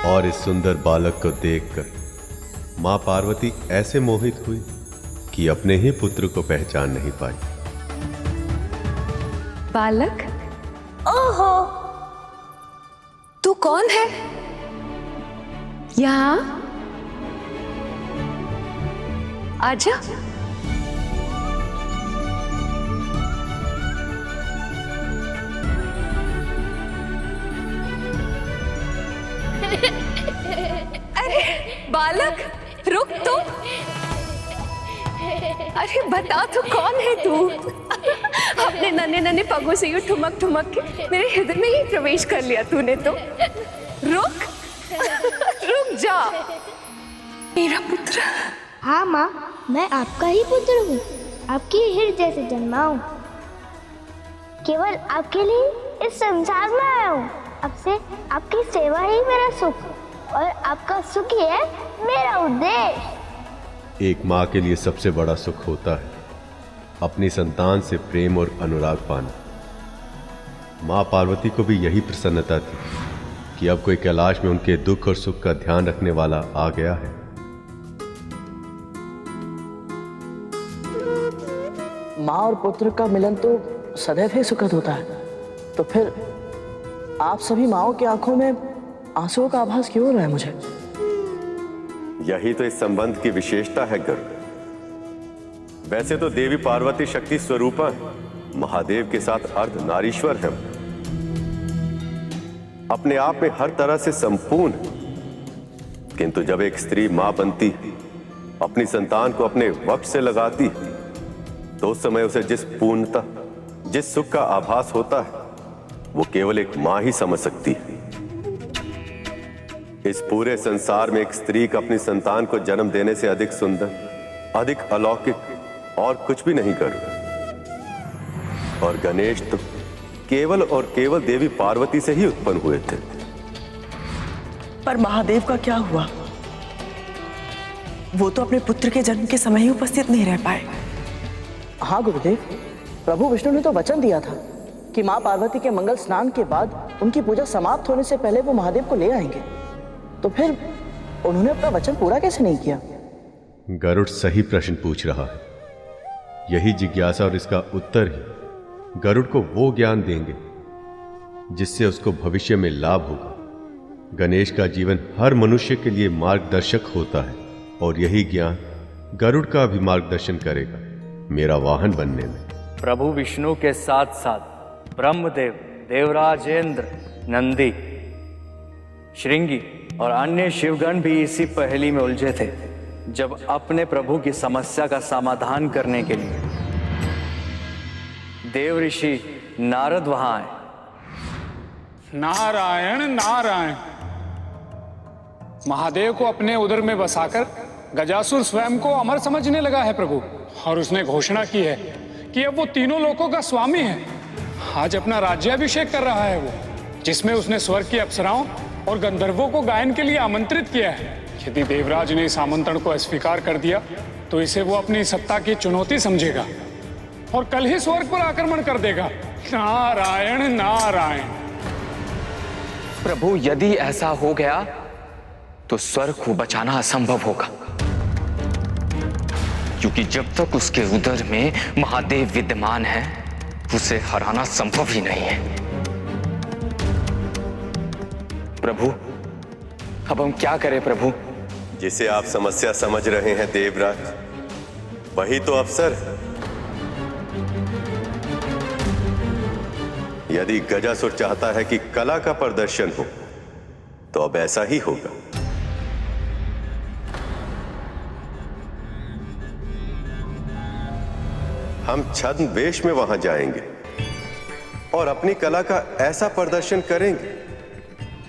और इस सुंदर बालक को देखकर मां पार्वती ऐसे मोहित हुई कि अपने ही पुत्र को पहचान नहीं पाई। बालक? ओहो, तू कौन है? यहाँ आजा। अरे बालक, रुक तो। अरे बता तो कौन है तू? अपने नन्हे नन्हे पगों से यूं ठुमक ठुमक के मेरे हृदय में ही प्रवेश कर लिया तूने तो। रुक रुक जा मेरा पुत्र। हाँ माँ, मैं आपका ही पुत्र हूँ, आपकी हृदय से जन्मा हूँ, केवल आपके लिए इस संसार में आया हूँ। अब से आपकी सेवा ही मेरा सुख, और आपका सुख ही है मेरा उद्देश्य। एक माँ के लिए सबसे बड़ा सुख होता है अपनी संतान से प्रेम और अनुराग पाना। माँ पार्वती को भी यही प्रसन्नता थी कि अब कोई कैलाश में उनके दुख और सुख का ध्यान रखने वाला आ गया है। माँ और पुत्र का मिलन तो सदैव ही सुखद होता है, तो फिर आप सभी माँओं की आंखों में आंसुओं का आभास क्यों हो रहा है मुझे? यही तो इस संबंध की विशेषता है गरुड़। वैसे तो देवी पार्वती शक्ति स्वरूपा है, महादेव के साथ अर्ध नारीश्वर है, अपने आप में हर तरह से संपूर्ण। किंतु जब एक स्त्री मां बनती, अपनी संतान को अपने वक्ष से लगाती, तो उस समय उसे जिस पूर्णता, जिस सुख का आभास होता है, वो केवल एक मां ही समझ सकती है। इस पूरे संसार में एक स्त्री का अपनी संतान को जन्म देने से अधिक सुंदर, अधिक अलौकिक और कुछ भी नहीं कर। और गणेश तो केवल और केवल देवी पार्वती से ही उत्पन्न हुए थे। पर महादेव का क्या हुआ? वो तो अपने पुत्र के जन्म के समय ही उपस्थित नहीं रह पाए। हाँ गुरुदेव, प्रभु विष्णु ने तो वचन दिया था कि माँ पार्वती के मंगल स्नान के बाद उनकी पूजा समाप्त होने से पहले वो महादेव को ले आएंगे। तो फिर उन्होंने अपना वचन पूरा कैसे नहीं किया? गरुड़ सही प्रश्न पूछ रहा है। यही जिज्ञासा और इसका उत्तर ही गरुड़ को वो ज्ञान देंगे जिससे उसको भविष्य में लाभ होगा। गणेश का जीवन हर मनुष्य के लिए मार्गदर्शक होता है और यही ज्ञान गरुड़ का भी मार्गदर्शन करेगा मेरा वाहन बनने में। प्रभु विष्णु के साथ साथ ब्रह्मदेव, देवराजेंद्र, नंदी, श्रृंगी और अन्य शिवगण भी इसी पहेली में उलझे थे जब अपने प्रभु की समस्या का समाधान करने के लिए देव ऋषि नारद वहां आए। नारायण नारायण। महादेव को अपने उदर में बसाकर गजासुर स्वयं को अमर समझने लगा है प्रभु, और उसने घोषणा की है कि अब वो तीनों लोकों का स्वामी है। आज अपना राज्याभिषेक कर रहा है वो, जिसमें उसने स्वर्ग की अप्सराओं और गंधर्वों को गायन के लिए आमंत्रित किया है। यदि देवराज ने इस आमंत्रण को अस्वीकार कर दिया तो इसे वो अपनी सत्ता की चुनौती समझेगा और कल ही स्वर्ग पर आक्रमण कर देगा। नारायण नारायण। प्रभु, यदि ऐसा हो गया तो स्वर्ग को बचाना असंभव होगा, क्योंकि जब तक उसके उदर में महादेव विद्यमान है उसे हराना संभव ही नहीं है। प्रभु, अब हम क्या करें प्रभु? जिसे आप समस्या समझ रहे हैं देवराज, वही तो अवसर है। यदि गजासुर चाहता है कि कला का प्रदर्शन हो तो अब ऐसा ही होगा। हम छद्म वेश में वहां जाएंगे और अपनी कला का ऐसा प्रदर्शन करेंगे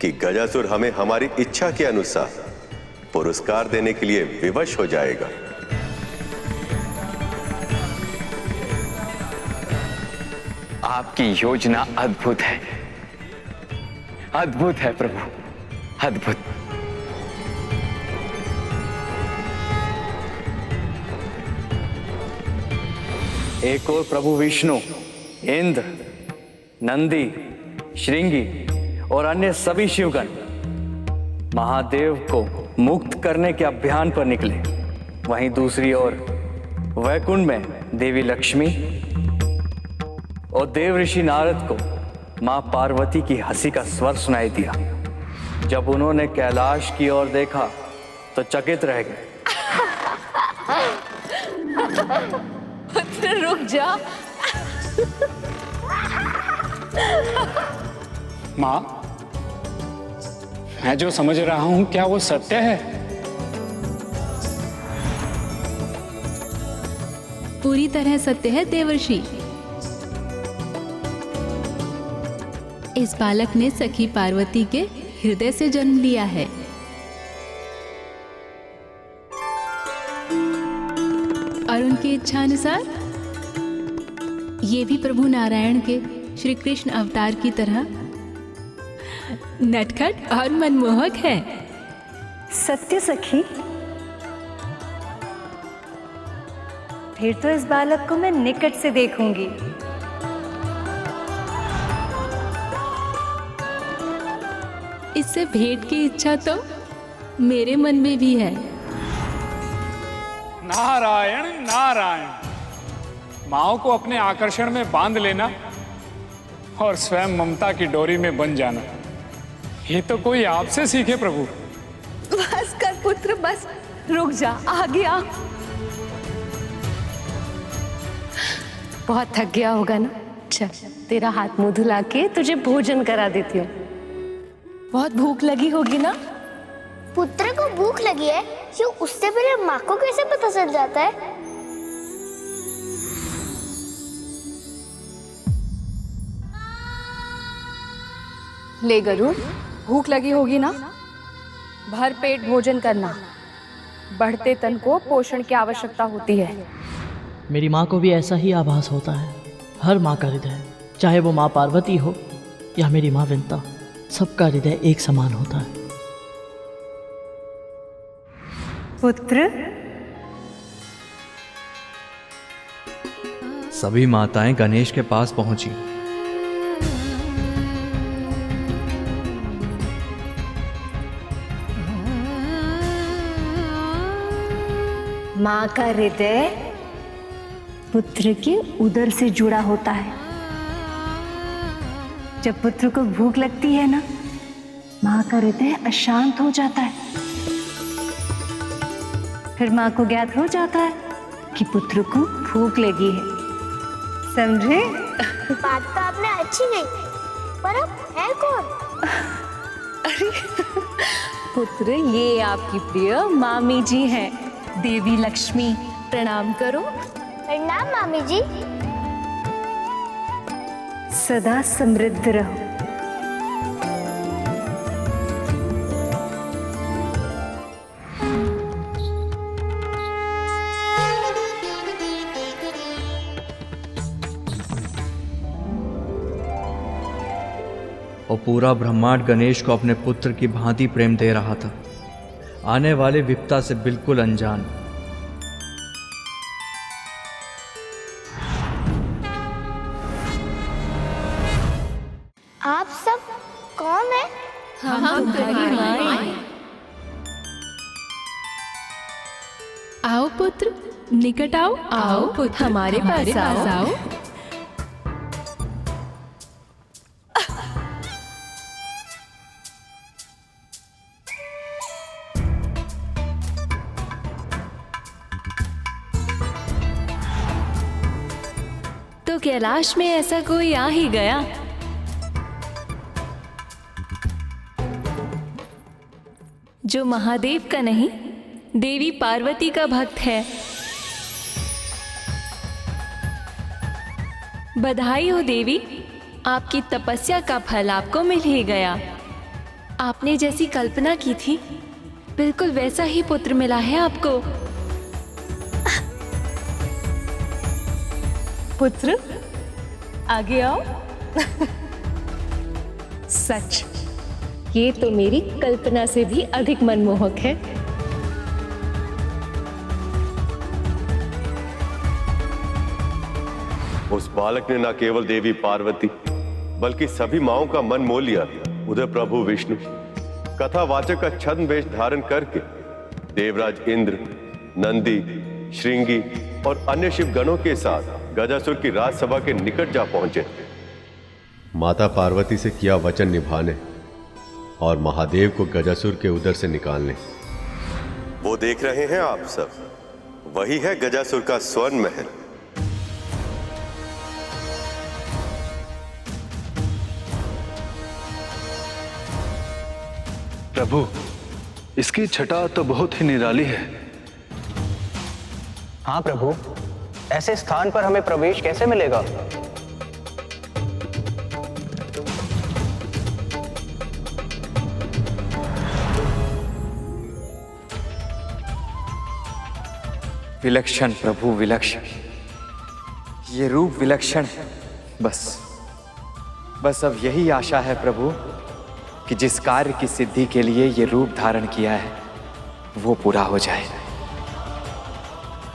कि गजासुर हमें हमारी इच्छा के अनुसार पुरस्कार देने के लिए विवश हो जाएगा। आपकी योजना अद्भुत है, अद्भुत है प्रभु, अद्भुत। एक और प्रभु विष्णु, इंद्र, नंदी, श्रृंगी और अन्य सभी शिवगण महादेव को मुक्त करने के अभियान पर निकले। वहीं दूसरी ओर वैकुंठ में देवी लक्ष्मी और देव ऋषि नारद को मां पार्वती की हंसी का स्वर सुनाई दिया। जब उन्होंने कैलाश की ओर देखा तो चकित रह गए। रुक जा। मां, मैं जो समझ रहा हूं क्या वो सत्य है? पूरी तरह सत्य है देवर्षि। इस बालक ने सखी पार्वती के हृदय से जन्म लिया है। और उनकी इच्छा अनुसार ये भी प्रभु नारायण के श्री कृष्ण अवतार की तरह नटखट और मनमोहक है। सत्य सखी, फिर तो इस बालक को मैं निकट से देखूंगी। इससे भेंट की इच्छा तो मेरे मन में भी है। नारायण नारायण। माओ को अपने आकर्षण में बांध लेना और स्वयं ममता की डोरी में बन जाना, ये तो कोई आपसे सीखे प्रभु। बस कर पुत्र, बस रुक जा, आगे आ। बहुत थक गया होगा ना? चल तेरा हाथ मुंह धुला के तुझे भोजन करा देती हूँ। बहुत भूख लगी होगी ना? पुत्र को भूख लगी है, क्यों उससे पहले माँ को कैसे पता चल जाता है? ले गरुड़, भूख लगी होगी ना? भर पेट भोजन करना। बढ़ते तन को पोषण की आवश्यकता होती है। मेरी माँ को भी ऐसा ही आभास होता है। हर माँ का हृदय, चाहे वो माँ पार्वती हो या मेरी माँ विंता, सबका हृदय एक समान होता है। पुत्र, सभी माताएं गणेश के पास पहुंची। माँ का हृदय पुत्र के उदर से जुड़ा होता है। जब पुत्र को भूख लगती है ना, माँ का हृदय अशांत हो जाता है। फिर माँ को ज्ञात हो जाता है कि पुत्र को भूख लगी है। समझे? बात तो आपने अच्छी कही, पर अब है कौन? अरे पुत्र, ये आपकी प्रिय मामी जी हैं, देवी लक्ष्मी। प्रणाम करो। प्रणाम मामी जी। सदा समृद्ध रहो। और पूरा ब्रह्मांड गणेश को अपने पुत्र की भांति प्रेम दे रहा था, आने वाले विपदा से बिल्कुल अनजान। आप सब कौन है? हम तुम्हारी माँ हैं। आओ पुत्र, निकट आओ। आओ पुत्र, हमारे पास आओ। तो कैलाश में ऐसा कोई आ ही गया। जो महादेव का नहीं, देवी पार्वती का भक्त है। बधाई हो देवी, आपकी तपस्या का फल आपको मिल ही गया। आपने जैसी कल्पना की थी, बिल्कुल वैसा ही पुत्र मिला है आपको। पुत्र, आगे आओ। सच, ये तो मेरी कल्पना से भी अधिक मनमोहक है। उस बालक ने न केवल देवी पार्वती बल्कि सभी माओं का मन मोह लिया। उधर प्रभु विष्णु कथावाचक का छद्म वेश धारण करके देवराज इंद्र, नंदी, श्रृंगी और अन्य शिव गणों के साथ गजासुर की राजसभा के निकट जा पहुंचे। माता पार्वती से किया वचन निभाने और महादेव को गजासुर के उदर से निकालने। वो देख रहे हैं आप सब, वही है गजासुर का स्वर्ण महल। प्रभु, इसकी छटा तो बहुत ही निराली है। हाँ प्रभु, ऐसे स्थान पर हमें प्रवेश कैसे मिलेगा? विलक्षण प्रभु, विलक्षण। ये रूप विलक्षण है। बस अब यही आशा है प्रभु कि जिस कार्य की सिद्धि के लिए ये रूप धारण किया है वो पूरा हो जाए।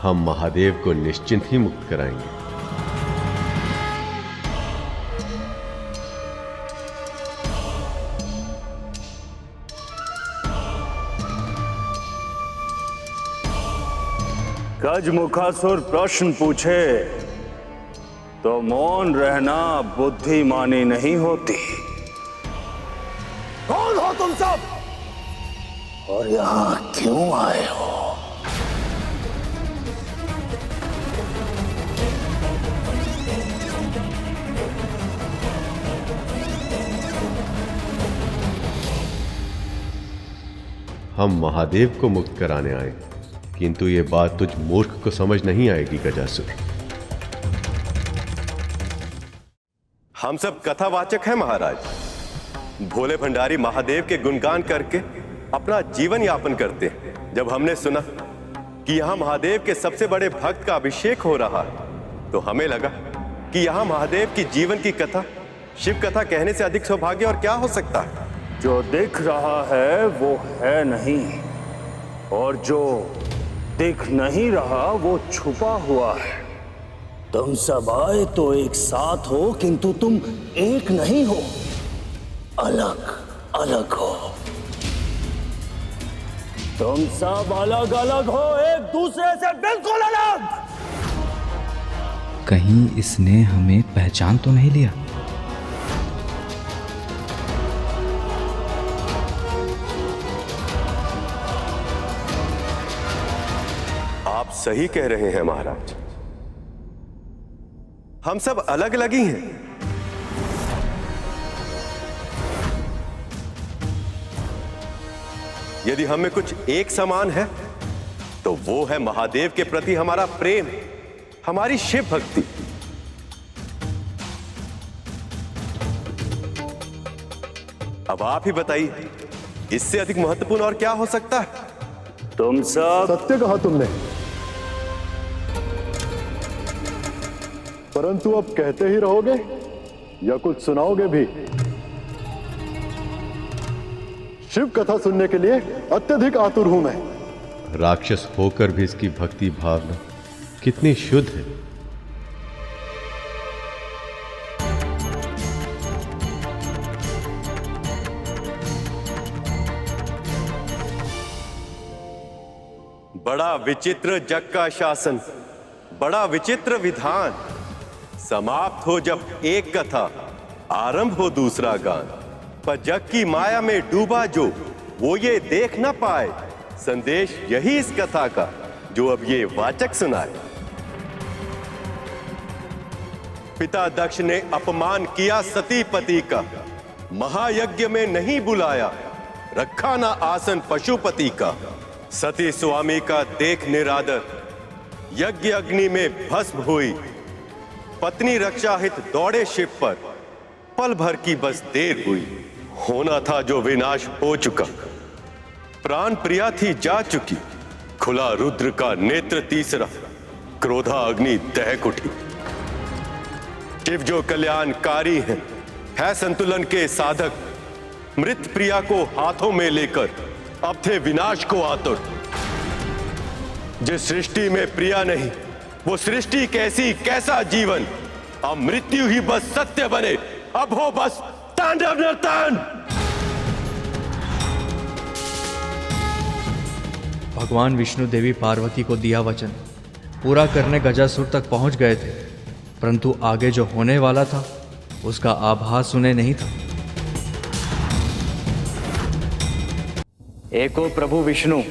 हम महादेव को निश्चिंत ही मुक्त कराएंगे। गजमुखासुर प्रश्न पूछे तो मौन रहना बुद्धिमानी नहीं होती। कौन हो तुम सब और यहां क्यों आए हो? हम महादेव को मुक्त कराने आए, किंतु ये बात तुझ मूर्ख को समझ नहीं आएगी गजासुर। हम सब कथावाचक हैं महाराज। भोले भंडारी महादेव के गुणगान करके अपना जीवन यापन करते हैं। जब हमने सुना कि यहाँ महादेव के सबसे बड़े भक्त का अभिषेक हो रहा है तो हमें लगा कि यहाँ महादेव की जीवन की कथा शिव कथा कहने से अधिक सौभाग्य और क्या हो सकता है। जो दिख रहा है वो है नहीं, और जो दिख नहीं रहा वो छुपा हुआ है। तुम सब आए तो एक साथ हो, किंतु तुम एक नहीं हो, अलग अलग हो। तुम सब अलग अलग हो, एक दूसरे से बिल्कुल अलग। कहीं इसने हमें पहचान तो नहीं लिया? आप सही कह रहे हैं महाराज, हम सब अलग अलग ही हैं। यदि हमें कुछ एक समान है तो वो है महादेव के प्रति हमारा प्रेम, हमारी शिव भक्ति। अब आप ही बताइए, इससे अधिक महत्वपूर्ण और क्या हो सकता है? तुम सब सत्य कहा तुमने, परंतु अब कहते ही रहोगे या कुछ सुनाओगे भी? शिव कथा सुनने के लिए अत्यधिक आतुर हूं मैं। राक्षस होकर भी इसकी भक्ति भावना कितनी शुद्ध है। बड़ा विचित्र जग का शासन, बड़ा विचित्र विधान। समाप्त हो जब एक कथा, आरंभ हो दूसरा गान। पर जग की माया में डूबा जो, वो ये देख ना पाए। संदेश यही इस कथा का, जो अब ये वाचक सुनाए। पिता दक्ष ने अपमान किया सती पति का, महायज्ञ में नहीं बुलाया, रखा ना आसन पशुपति का। सती स्वामी का देख निरादर, यज्ञ अग्नि में भस्म हुई। पत्नी रक्षा हित दौड़े शिव पर, पल भर की बस देर हुई। होना था जो विनाश हो चुका, प्राण प्रिया थी जा चुकी। खुला रुद्र का नेत्र तीसरा, क्रोधा अग्नि दहक उठी। शिव जो कल्याणकारी है संतुलन के साधक। मृत प्रिया को हाथों में लेकर अब थे विनाश को आतुर। जिस सृष्टि में प्रिया नहीं, वो सृष्टि कैसी कैसा जीवन। अब मृत्यु ही बस सत्य बने, अब हो बस तांडव नर्तन। भगवान विष्णु देवी पार्वती को दिया वचन पूरा करने गजासुर तक पहुंच गए थे, परंतु आगे जो होने वाला था उसका आभास उन्हें नहीं था। एक ओर प्रभु विष्णु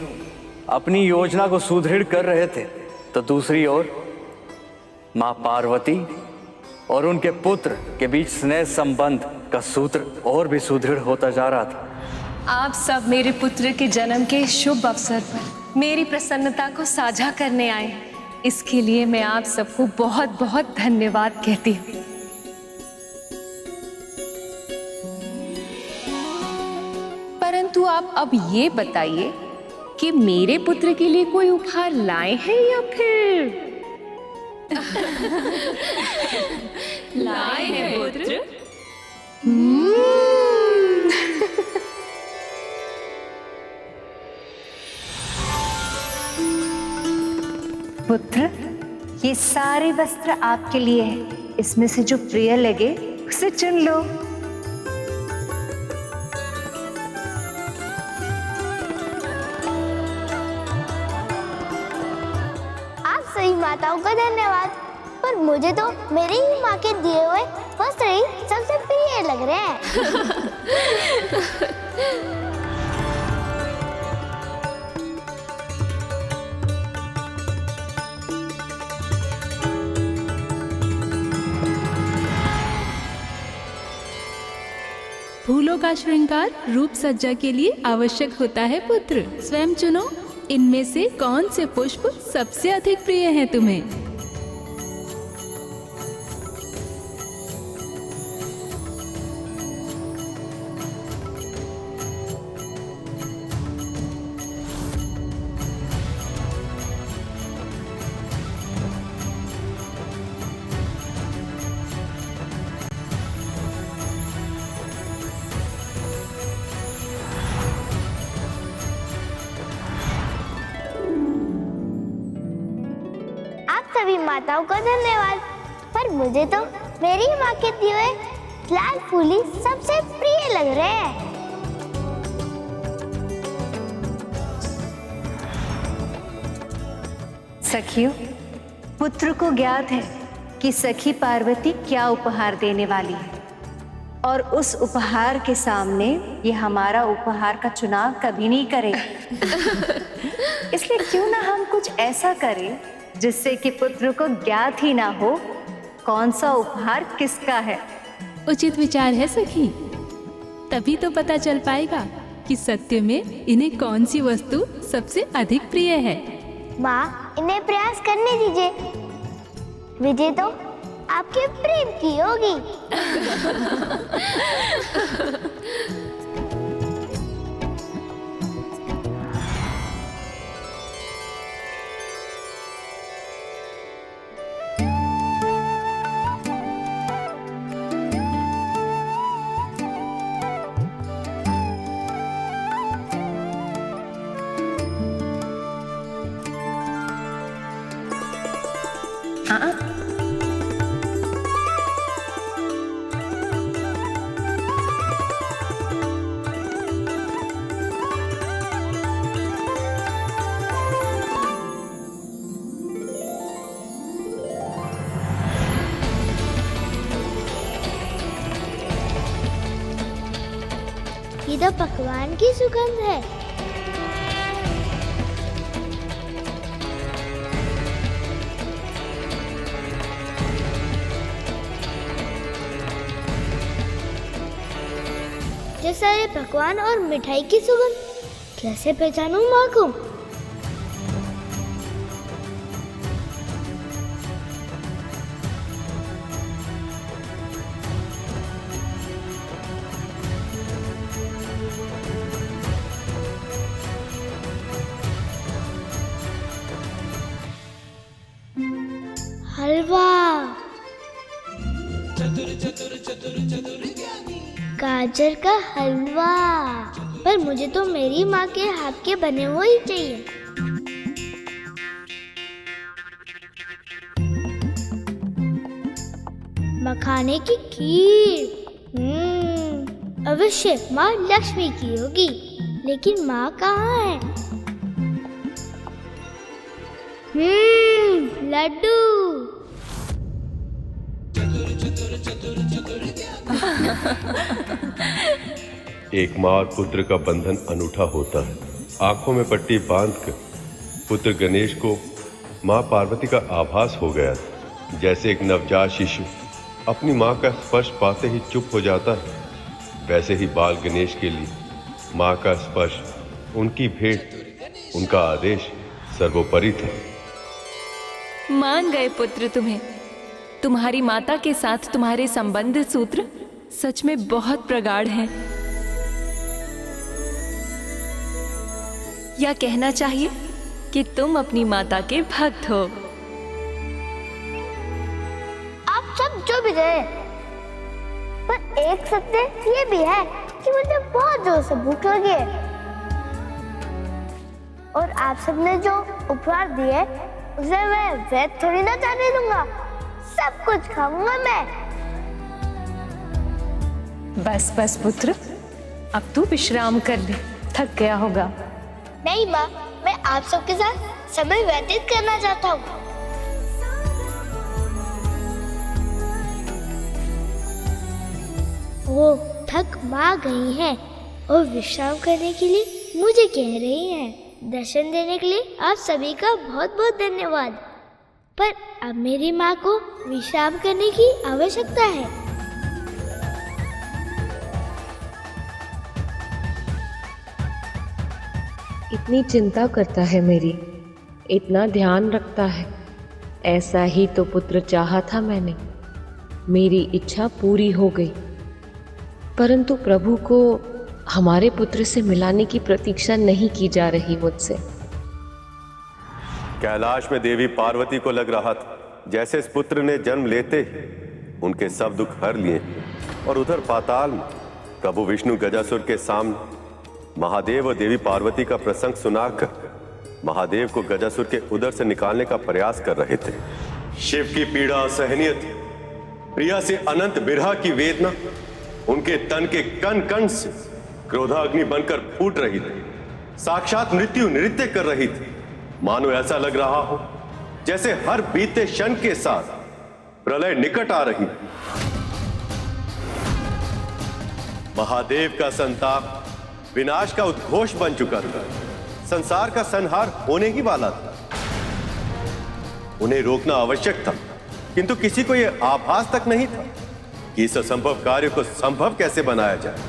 अपनी योजना को सुदृढ़ कर रहे थे, तो दूसरी ओर मां पार्वती और उनके पुत्र के बीच स्नेह संबंध का सूत्र और भी सुदृढ़ होता जा रहा था। आप सब मेरे पुत्र के जन्म के शुभ अवसर पर मेरी प्रसन्नता को साझा करने आए हैं। इसके लिए मैं आप सबको बहुत बहुत धन्यवाद कहती हूँ। परंतु आप अब ये बताइए कि मेरे पुत्र के लिए कोई उपहार लाए हैं या फिर लाए हैं पुत्र। पुत्र, ये सारे वस्त्र आपके लिए हैं। इसमें से जो प्रिय लगे उसे चुन लो। आप सही माताओं का धन्यवाद, पर मुझे तो मेरी ही माँ के दिए हुए वस्त्र ही सबसे प्रिय लग रहे हैं। फूलों का श्रृंगार रूप सज्जा के लिए आवश्यक होता है पुत्र। स्वयं चुनो, इनमें से कौन से पुष्प सबसे अधिक प्रिय हैं तुम्हें। सभी माताओं का धन्यवाद, पर मुझे तो मेरी माँ के दिए लाल फूल ही सबसे प्रिय लग रहे हैं। सखियों, पुत्र को ज्ञात है कि सखी पार्वती क्या उपहार देने वाली है, और उस उपहार के सामने ये हमारा उपहार का चुनाव कभी नहीं करेगा। इसलिए क्यों ना हम कुछ ऐसा करें जिससे कि पुत्र को ज्ञात ही ना हो कौन सा उपहार किसका है। उचित विचार है सखी, तभी तो पता चल पाएगा कि सत्य में इन्हें कौन सी वस्तु सबसे अधिक प्रिय है। माँ, इन्हें प्रयास करने दीजिए, विजय तो आपके प्रेम की होगी। ये तो पकवान की सुगंध है। ये सारे पकवान और मिठाई की सुगंध कैसे पहचानूं माँ को? हलवा, गाजर का हलवा, पर मुझे तो मेरी माँ के हाथ के बने हुए ही चाहिए। मखाने की खीर, अवश्य माँ लक्ष्मी की होगी, लेकिन माँ कहाँ है? लड्डू। एक माँ और पुत्र का बंधन अनूठा होता है। आंखों में पट्टी बांधकर पुत्र गणेश को माँ पार्वती का आभास हो गया, जैसे एक नवजात शिशु अपनी माँ का स्पर्श पाते ही चुप हो जाता है, वैसे ही बाल गणेश के लिए माँ का स्पर्श, उनकी भेंट, उनका आदेश सर्वोपरि था। मान गए पुत्र तुम्हें। तुम्हारी माता के साथ तुम्हारे संबंध सूत्र सच में बहुत प्रगाढ़ हैं। या कहना चाहिए कि तुम अपनी माता के भक्त हो। आप सब जो भी गए, पर एक सत्य ये भी है कि मुझे बहुत जोर से भूख लगी है, और आप सबने जो उपहार दिए उसे मैं व्यर्थ थोड़ी ना जाने दूंगा। सब कुछ खाऊंगा मैं। बस बस पुत्र, अब तू विश्राम कर ले, थक गया होगा। नहीं माँ, मैं आप सबके साथ समय व्यतीत करना चाहता हूँ। वो थक माँ गई हैं और विश्राम करने के लिए मुझे कह रही हैं। दर्शन देने के लिए आप सभी का बहुत बहुत धन्यवाद, पर अब मेरी माँ को विश्राम करने की आवश्यकता है। इतनी चिंता करता है मेरी, इतना ध्यान रखता है। ऐसा ही तो पुत्र चाहा था मैंने। मेरी इच्छा पूरी हो गई, परंतु प्रभु को हमारे पुत्र से मिलाने की प्रतीक्षा नहीं की जा रही मुझसे। कैलाश में देवी पार्वती को लग रहा था जैसे इस पुत्र ने जन्म लेते ही उनके सब दुख हर लिए, और उधर पाताल में प्रभु विष्णु गजासुर के सामने महादेव और देवी पार्वती का प्रसंग सुनाकर महादेव को गजासुर के उदर से निकालने का प्रयास कर रहे थे। शिव की पीड़ा असहनीय थी। प्रिया से अनंत विरह की वेदना उनके तन के कण कण से क्रोधाग्नि बनकर फूट रही थी। साक्षात मृत्यु नृत्य कर रही थी। मानो ऐसा लग रहा हो जैसे हर बीते क्षण के साथ प्रलय निकट आ रही थी। महादेव का संताप विनाश का उद्घोष बन चुका था। संसार का संहार होने ही वाला था। उन्हें रोकना आवश्यक था, किंतु किसी को यह आभास तक नहीं था कि इस असंभव कार्य को संभव कैसे बनाया जाए।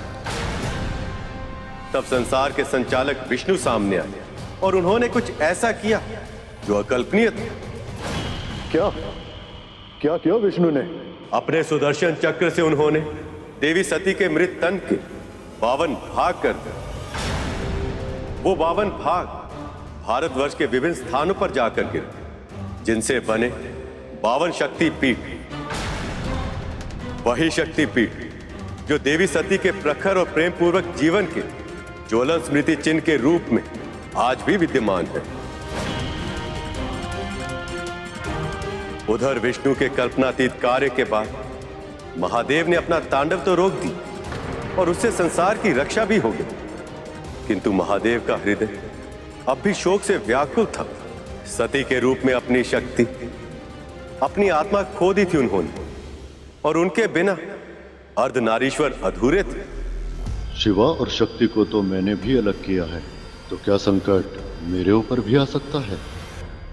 तब संसार के संचालक विष्णु सामने आए और उन्होंने कुछ ऐसा किया जो अकल्पनीय था। क्या क्या किया विष्णु ने? अपने सुदर्शन चक्र से उन्होंने देवी सती के मृत तन के 52 भाग कर दिए। वो 52 भाग भारतवर्ष के विभिन्न स्थानों पर जाकर गिरे, जिनसे बने 52 शक्ति पीठ। वही शक्ति पीठ जो देवी सती के प्रखर और प्रेम पूर्वक जीवन के ज्वलन स्मृति चिन्ह के रूप में आज भी विद्यमान है। उधर विष्णु के कल्पनातीत कार्य के बाद महादेव ने अपना तांडव तो रोक दी और उससे संसार की रक्षा भी हो गई, किंतु महादेव का हृदय अब भी शोक से व्याकुल था। सती के रूप में अपनी शक्ति, अपनी आत्मा खो दी थी उन्होंने, और उनके बिना अर्धनारीश्वर अधूरे थे। शिवा और शक्ति को तो मैंने भी अलग किया है, तो क्या संकट मेरे ऊपर भी आ सकता है?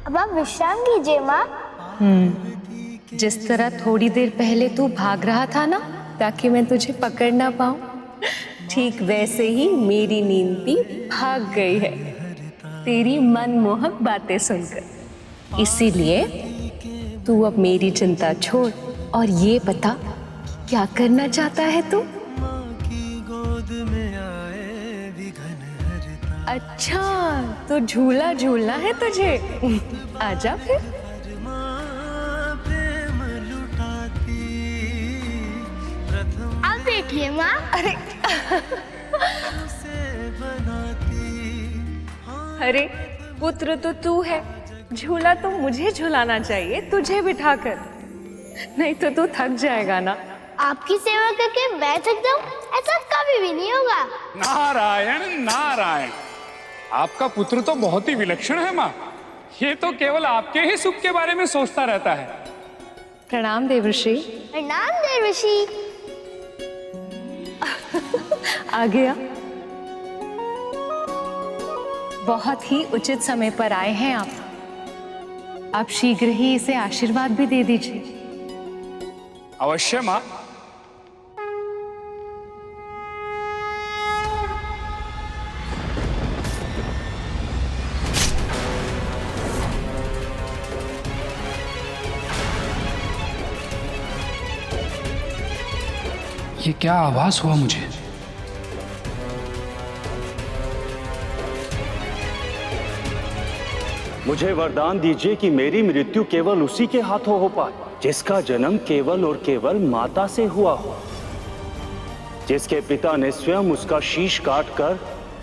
अब आप विश्राम कीजिए माँ। जिस तरह थोड़ी देर पहले तू भाग रहा था ना ताकि मैं तुझे पकड़ ना पाऊं, ठीक वैसे ही मेरी नींद भी भाग गई है तेरी मनमोहक बातें सुनकर। इसीलिए तू अब मेरी चिंता छोड़ और ये बता क्या करना चाहता है तू? अच्छा, तो झूला झूलना है तुझे? आजा फिर। आप बैठिए माँ। अरे अरे पुत्र तो तू है, झूला तो मुझे झुलाना चाहिए, तुझे बिठाकर, नहीं तो तू थक जाएगा ना। आपकी सेवा करके मैं थक जाऊं, ऐसा कभी भी नहीं होगा। नारायण नारायण, आपका पुत्र तो बहुत ही विलक्षण है माँ। ये तो केवल आपके ही सुख के बारे में सोचता रहता है। प्रणाम देवर्षि। प्रणाम देवर्षि। आ गया, बहुत ही उचित समय पर आए हैं आप शीघ्र ही इसे आशीर्वाद भी दे दीजिए। अवश्य माँ। ये क्या आभास हुआ मुझे? मुझे वरदान दीजिए कि मेरी मृत्यु केवल उसी के हाथों हो पाए जिसका जन्म केवल और केवल माता से हुआ हो, जिसके पिता ने स्वयं उसका शीश काटकर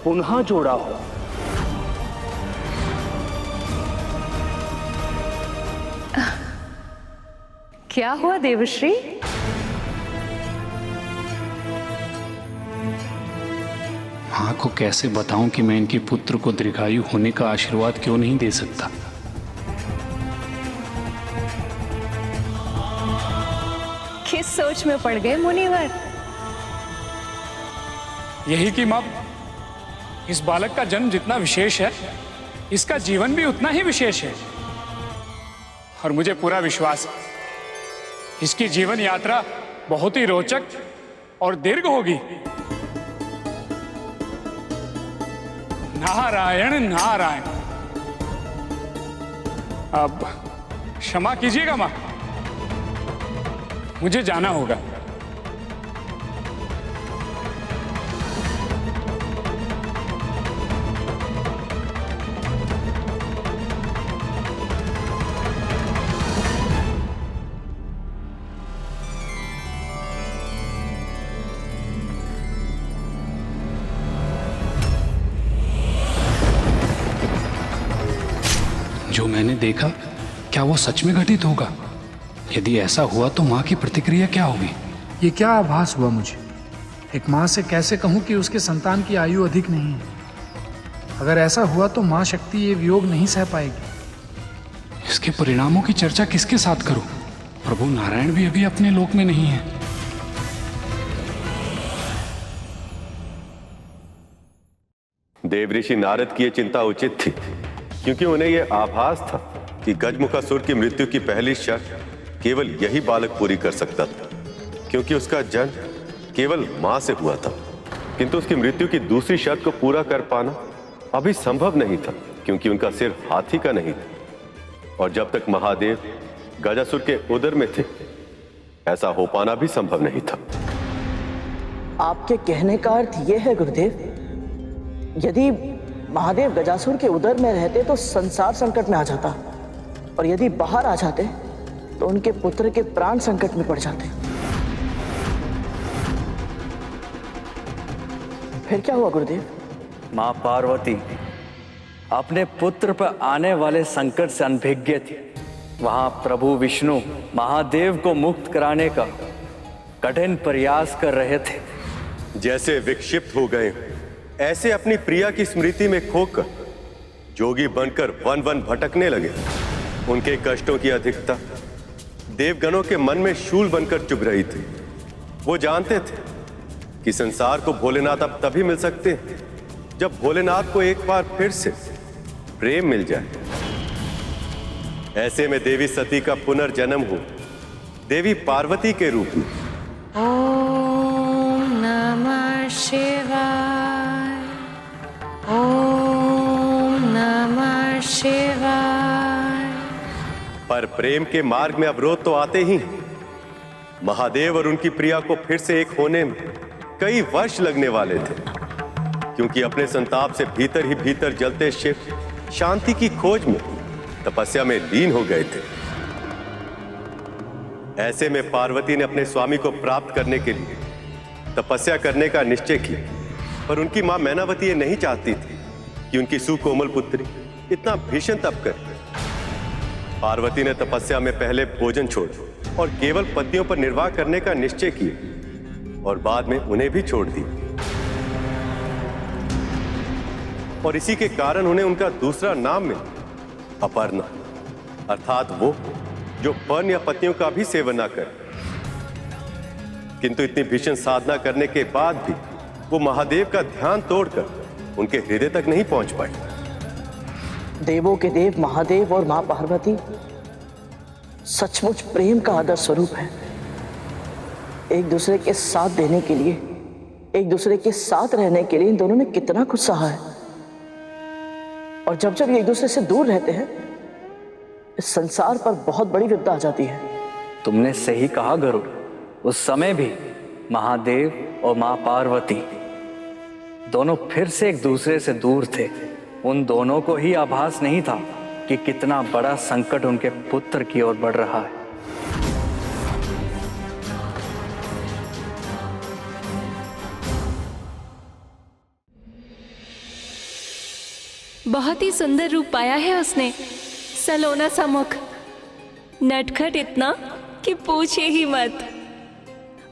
पुनः जोड़ा हो। क्या हुआ देवश्री? माँ को कैसे बताऊं कि मैं इनके पुत्र को दीर्घायु होने का आशीर्वाद क्यों नहीं दे सकता? किस सोच में पड़ गए मुनिवर? यही कि माँ, इस बालक का जन्म जितना विशेष है, इसका जीवन भी उतना ही विशेष है। और मुझे पूरा विश्वास है इसकी जीवन यात्रा बहुत ही रोचक और दीर्घ होगी। नारायण नारायण। अब क्षमा कीजिएगा मां, मुझे जाना होगा। जो मैंने देखा क्या वो सच में घटित होगा? यदि ऐसा हुआ तो माँ की प्रतिक्रिया क्या होगी? ये क्या आभास हुआ मुझे? एक माँ से कैसे कहूँ कि उसके संतान की आयु अधिक नहीं है? अगर ऐसा हुआ तो माँ शक्ति ये वियोग नहीं सह पाएगी। इसके परिणामों की चर्चा किसके साथ करूं? प्रभु नारायण भी अभी अपने लोक में नहीं है। देव ऋषि नारद की यह चिंता उचित थी, क्योंकि उन्हें यह आभास था कि गजमुखासुर की मृत्यु की पहली शर्त केवल यही बालक पूरी कर सकता था, क्योंकि उसका जन्म केवल मां से हुआ था। किंतु उसकी मृत्यु की दूसरी शर्त को पूरा कर पाना अभी संभव नहीं था, क्योंकि उनका सिर हाथी का नहीं था, और जब तक महादेव गजासुर के उदर में थे ऐसा हो पाना भी संभव नहीं था। आपके कहने का अर्थ यह है गुरुदेव, यदि महादेव गजासुर के उदर में रहते तो संसार संकट में आ जाता, और यदि बाहर आ जाते तो उनके पुत्र के प्राण संकट में पड़ जाते। फिर क्या हुआ गुरुदेव? मां पार्वती अपने पुत्र पर आने वाले संकट से अनभिज्ञ थी। वहां प्रभु विष्णु महादेव को मुक्त कराने का कठिन प्रयास कर रहे थे। जैसे विक्षिप्त हो गए ऐसे अपनी प्रिया की स्मृति में खोकर जोगी बनकर वन वन भटकने लगे। उनके कष्टों की अधिकता देवगणों के मन में शूल बनकर चुभ रही थी। वो जानते थे कि संसार को भोलेनाथ अब तभी मिल सकते हैं जब भोलेनाथ को एक बार फिर से प्रेम मिल जाए। ऐसे में देवी सती का पुनर्जन्म हो देवी पार्वती के रूप में। ओम नमः शिवाय, ओम नमः शिवाय। पर प्रेम के मार्ग में अवरोध तो आते ही हैं। महादेव और उनकी प्रिया को फिर से एक होने में कई वर्ष लगने वाले थे, क्योंकि अपने संताप से भीतर ही भीतर जलते शिव शांति की खोज में तपस्या में लीन हो गए थे। ऐसे में पार्वती ने अपने स्वामी को प्राप्त करने के लिए तपस्या करने का निश्चय किया, पर उनकी मां मैनावती ये नहीं चाहती थी कि उनकी सुकोमल पुत्री इतना भीषण तप करे। पार्वती ने तपस्या में पहले भोजन छोड़ा और केवल पतियों पर निर्वाह करने का निश्चय किया, और बाद में उन्हें भी छोड़ दी। और इसी के कारण उन्हें उनका दूसरा नाम मिला, अपर्णा, अर्थात वो जो पर्ण या पतियों का भी सेवन ना करे। किंतु इतनी भीषण साधना करने के बाद भी वो महादेव का ध्यान तोड़कर उनके हृदय तक नहीं पहुंच पाई। देवों के देव महादेव और मां पार्वती सचमुच प्रेम का आदर्श स्वरूप है। एक दूसरे के साथ देने के लिए, एक दूसरे के साथ रहने के लिए इन दोनों ने कितना कुछ सहा है। और जब जब ये एक दूसरे से दूर रहते हैं इस संसार पर बहुत बड़ी विपदा आ जाती है। तुमने सही कहा गरुड़, उस समय भी महादेव और मां पार्वती दोनों फिर से एक दूसरे से दूर थे। उन दोनों को ही आभास नहीं था कि कितना बड़ा संकट उनके पुत्र की ओर बढ़ रहा है। बहुत ही सुंदर रूप पाया है उसने, सलोना सा मुख, नटखट इतना कि पूछे ही मत।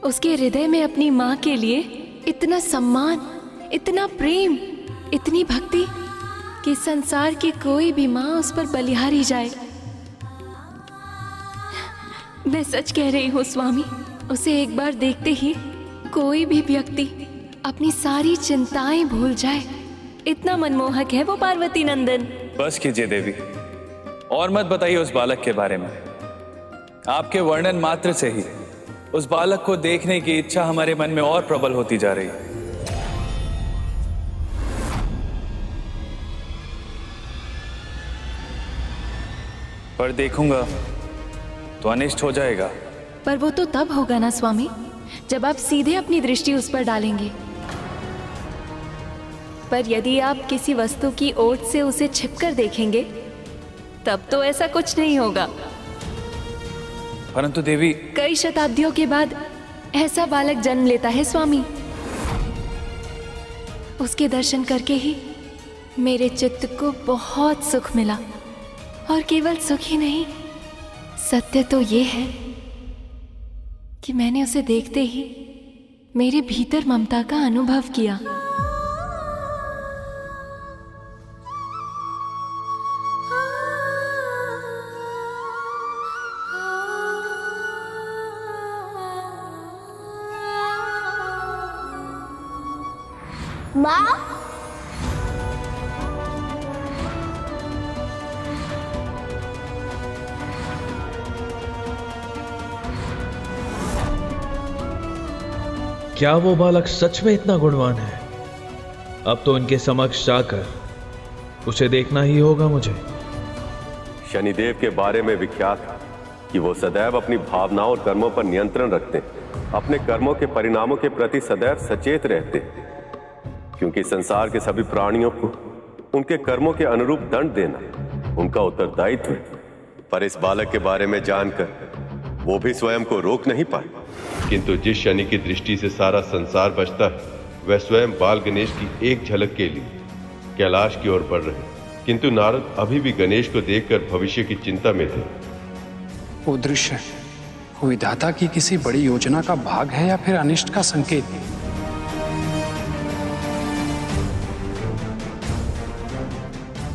उसके हृदय में अपनी माँ के लिए इतना सम्मान, इतना प्रेम, इतनी भक्ति कि संसार की कोई भी माँ उस पर बलिहारी जाए। मैं सच कह रही हूँ स्वामी, उसे एक बार देखते ही कोई भी व्यक्ति अपनी सारी चिंताएं भूल जाए। इतना मनमोहक है वो पार्वती नंदन। बस कीजिए देवी, और मत बताइए उस बालक के बारे में। आपके वर्णन मात्र से ही उस बालक को देखने की इच्छा हमारे मन में और प्रबल होती जा रही है। पर देखूंगा तो अनिष्ट हो जाएगा। पर वो तो तब होगा ना स्वामी, जब आप सीधे अपनी दृष्टि उस पर डालेंगे। पर यदि आप किसी वस्तु की ओट से उसे छिपकर देखेंगे तब तो ऐसा कुछ नहीं होगा। परंतु देवी, कई शताब्दियों के बाद ऐसा बालक जन्म लेता है स्वामी। उसके दर्शन करके ही मेरे चित्त को बहुत सुख मिला, और केवल सुख ही नहीं, सत्य तो ये है कि मैंने उसे देखते ही मेरे भीतर ममता का अनुभव किया। माँ, क्या वो बालक सच में इतना गुणवान है? अब तो इनके समक्ष जाकर उसे देखना ही होगा मुझे। शनिदेव के बारे में विख्यात है कि वो सदैव अपनी भावनाओं और कर्मों पर नियंत्रण रखते हैं, अपने कर्मों के परिणामों के प्रति सदैव सचेत रहते हैं, क्योंकि संसार के सभी प्राणियों को उनके कर्मों के अनुरूप दंड देना उनका उत्तरदायित्व है। पर इस बालक के बारे में जानकर वो भी स्वयं को रोक नहीं पाए। किंतु जिस शनि की दृष्टि से सारा संसार बचता है, वह स्वयं बाल गणेश की एक झलक के लिए कैलाश की ओर बढ़ रहे। किंतु नारद अभी भी गणेश को देखकर भविष्य की चिंता में थे। वो दृश्य विधाता की किसी बड़ी योजना का भाग है या फिर अनिष्ट का संकेत?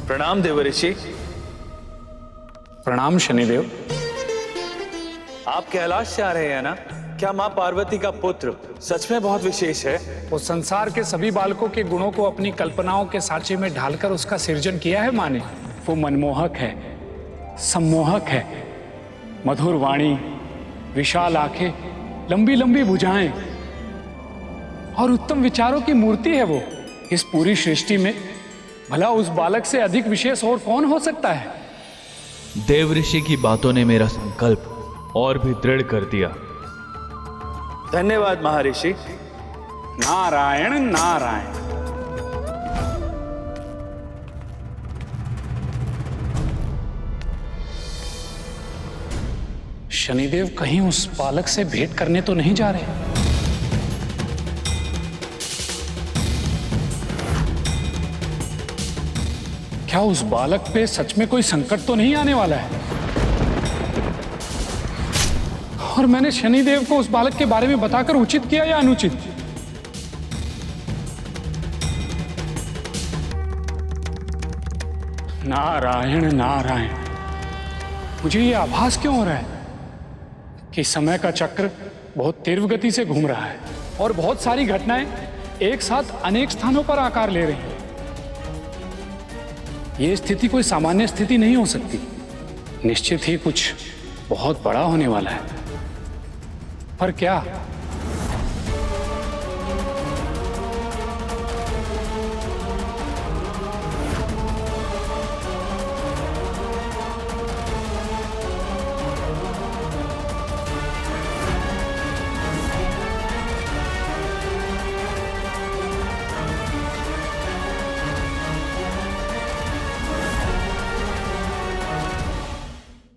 प्रणाम देवऋषि। प्रणाम शनिदेव। आप कैलाश से आ रहे हैं ना? क्या माँ पार्वती का पुत्र सच में बहुत विशेष है? वो संसार के सभी बालकों के गुणों को अपनी कल्पनाओं के सांचे में ढालकर उसका सृजन किया है माँ ने। वो मनमोहक है, सम्मोहक है, मधुर वाणी, विशाल आंखें, लंबी लंबी भुजाएं और उत्तम विचारों की मूर्ति है वो। इस पूरी सृष्टि में भला उस बालक से अधिक विशेष और कौन हो सकता है? देवऋषि की बातों ने मेरा संकल्प और भी दृढ़ कर दिया। धन्यवाद महर्षि। नारायण नारायण। शनिदेव कहीं उस बालक से भेंट करने तो नहीं जा रहे? क्या उस बालक पे सच में कोई संकट तो नहीं आने वाला है? और मैंने शनिदेव को उस बालक के बारे में बताकर उचित किया या अनुचित? नारायण नारायण। मुझे ये आभास क्यों हो रहा है कि समय का चक्र बहुत तीव्र गति से घूम रहा है और बहुत सारी घटनाएं एक साथ अनेक स्थानों पर आकार ले रही हैं। ये स्थिति कोई सामान्य स्थिति नहीं हो सकती। निश्चित ही कुछ बहुत बड़ा होने वाला है। पर क्या